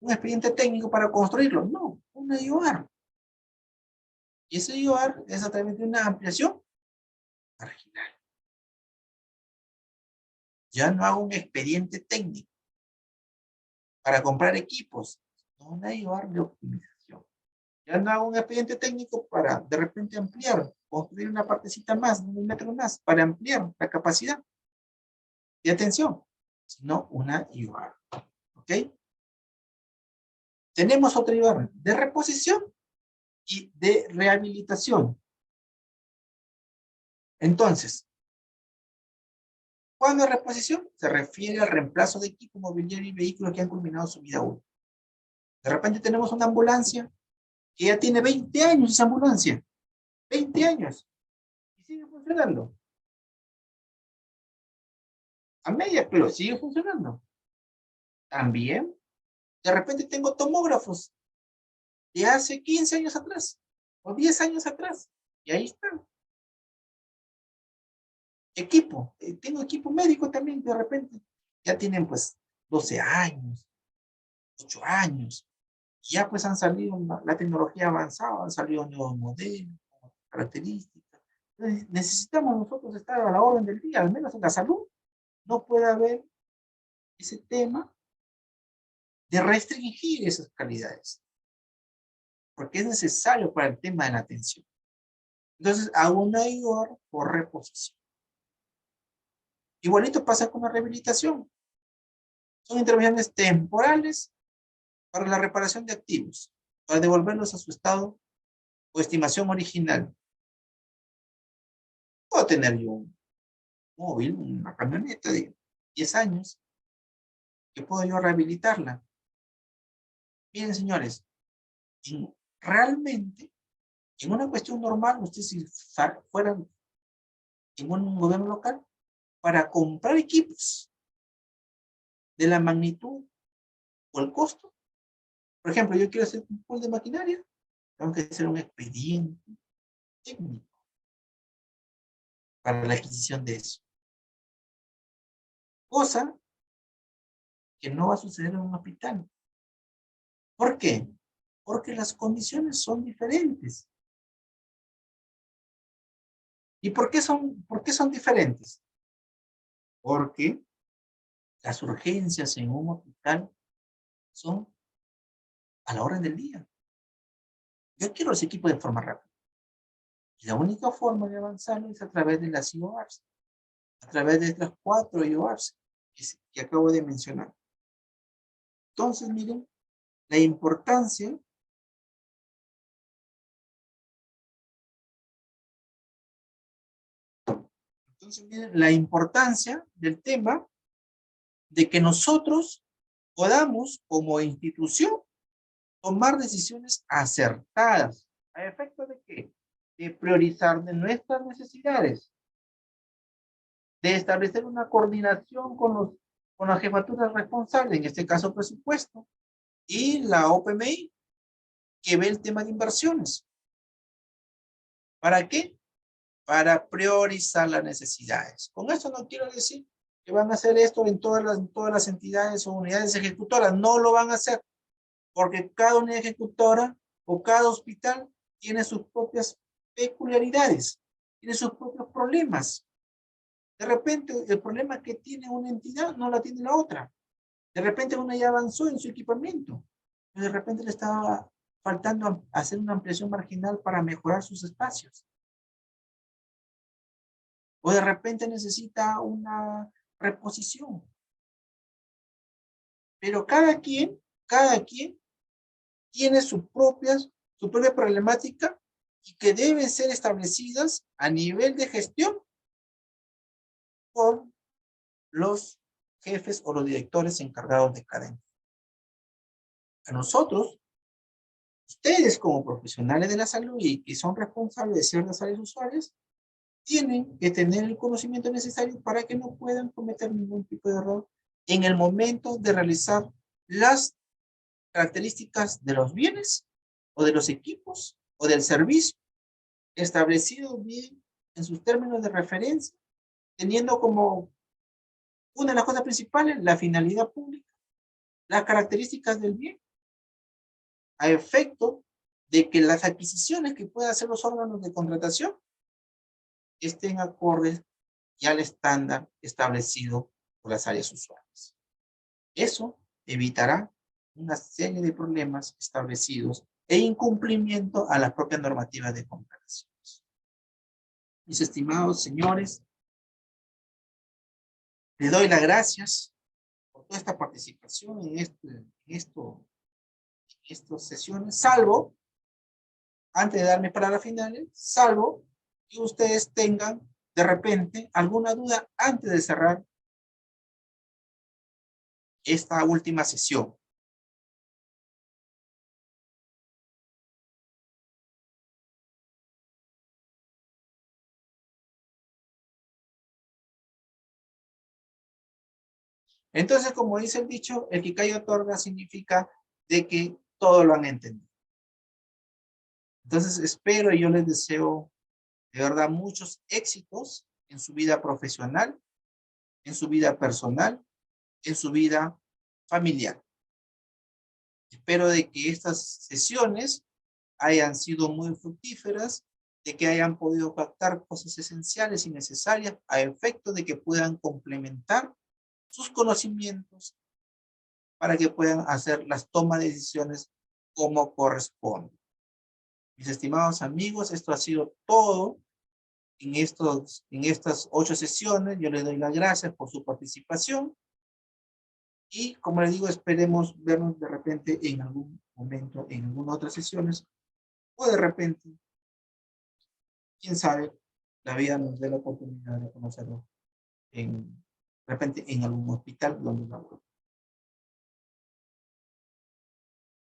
¿Un expediente técnico para construirlo? No, una IOR. Y ese IOR es a través de una ampliación marginal. Ya no hago un expediente técnico para comprar equipos, no una IOR de optimización. Ya no hago un expediente técnico para de repente ampliar, construir una partecita más, un metro más, para ampliar la capacidad de atención, sino una IOR. ¿Ok? Tenemos otra IOR de reposición y de rehabilitación. Entonces, cuando es reposición, se refiere al reemplazo de equipo mobiliario y vehículos que han culminado su vida útil. De repente tenemos una ambulancia que ya tiene 20 años esa ambulancia. 20 años. Y sigue funcionando. A media, pero sigue funcionando. También, de repente tengo tomógrafos de hace 15 años atrás o 10 años atrás. Y ahí están. Equipo. Tengo equipo médico también, de repente. Ya tienen pues 12 años, 8 años. Y ya pues han salido, la tecnología avanzada, han salido nuevos modelos, características. Entonces, necesitamos nosotros estar a la orden del día, al menos en la salud. No puede haber ese tema de restringir esas calidades, porque es necesario para el tema de la atención. Entonces, hago una IOR por reposición. Igualito pasa con la rehabilitación. Son intervenciones temporales para la reparación de activos, para devolverlos a su estado o estimación original. Puedo tener yo un móvil, una camioneta de 10 años, que puedo yo rehabilitarla. Miren, señores, realmente, en una cuestión normal, ustedes si fueran en un gobierno local, para comprar equipos de la magnitud o el costo, por ejemplo, yo quiero hacer un pool de maquinaria, tengo que hacer un expediente técnico para la adquisición de eso. Cosa que no va a suceder en un hospital. ¿Por qué? Porque las condiciones son diferentes. ¿Y por qué son diferentes? Porque las urgencias en un hospital son a la orden del día. Yo quiero los equipos de forma rápida. Y la única forma de avanzarlo es a través de las IORs, a través de estas 4 IORs que acabo de mencionar. Entonces, miren, la importancia del tema de que nosotros podamos, como institución, tomar decisiones acertadas. ¿A efecto de qué? De priorizar de nuestras necesidades, de establecer una coordinación con las jefaturas responsables, en este caso presupuesto, y la OPMI, que ve el tema de inversiones. ¿Para qué? Para priorizar las necesidades. Con esto no quiero decir que van a hacer esto en todas las entidades o unidades ejecutoras. No lo van a hacer, porque cada unidad ejecutora o cada hospital tiene sus propias peculiaridades, tiene sus propios problemas. De repente, el problema que tiene una entidad no la tiene la otra. De repente una ya avanzó en su equipamiento, pero de repente le estaba faltando hacer una ampliación marginal para mejorar sus espacios. O de repente necesita una reposición. Pero cada quien tiene su propia problemática y que deben ser establecidas a nivel de gestión por los jefes o los directores encargados de cada entidad. A nosotros, ustedes como profesionales de la salud y que son responsables de ciertas áreas usuarias, tienen que tener el conocimiento necesario para que no puedan cometer ningún tipo de error en el momento de realizar las características de los bienes o de los equipos o del servicio establecido bien en sus términos de referencia, teniendo como una de las cosas principales la finalidad pública, las características del bien, a efecto de que las adquisiciones que puedan hacer los órganos de contratación estén acordes y al estándar establecido por las áreas usuarias. Eso evitará una serie de problemas establecidos e incumplimiento a las propias normativas de contrataciones. Mis estimados señores, les doy las gracias por toda esta participación en estas sesiones, salvo, antes de darme palabras finales, salvo que ustedes tengan de repente alguna duda antes de cerrar esta última sesión. Entonces, como dice el dicho, el que calla otorga significa de que todo lo han entendido. Entonces, espero y yo les deseo de verdad muchos éxitos en su vida profesional, en su vida personal, en su vida familiar. Espero de que estas sesiones hayan sido muy fructíferas, de que hayan podido captar cosas esenciales y necesarias a efecto de que puedan complementar sus conocimientos para que puedan hacer las tomas de decisiones como corresponde. Mis estimados amigos, esto ha sido todo en estas 8 sesiones. Yo les doy las gracias por su participación y, como les digo, esperemos vernos de repente en algún momento en alguna otra sesiones o de repente, quién sabe, la vida nos dé la oportunidad de conocerlo de repente en algún hospital donde laboro.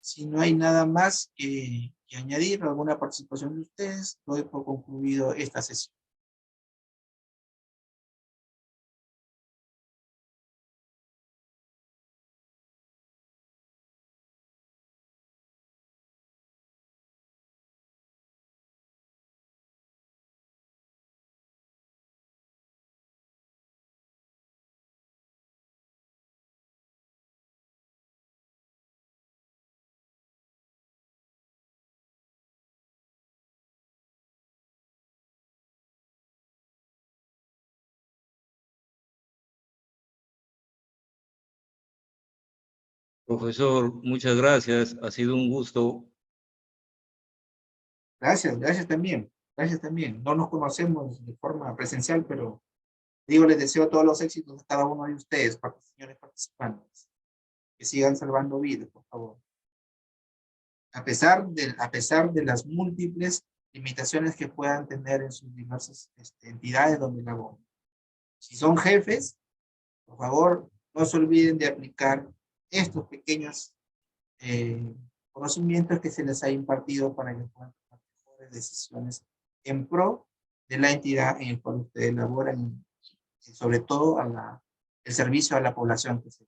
Si no hay nada más que añadir, alguna participación de ustedes, doy por concluido esta sesión. Profesor, muchas gracias. Ha sido un gusto. Gracias, gracias también. Gracias también. No nos conocemos de forma presencial, pero digo, les deseo todos los éxitos a cada uno de ustedes, señores participantes. Que sigan salvando vidas, por favor. A pesar de las múltiples limitaciones que puedan tener en sus diversas entidades donde laboran. Si son jefes, por favor, no se olviden de aplicar estos pequeños conocimientos que se les ha impartido para que puedan tomar mejores decisiones en pro de la entidad en la cual ustedes laboran y sobre todo el servicio a la población que se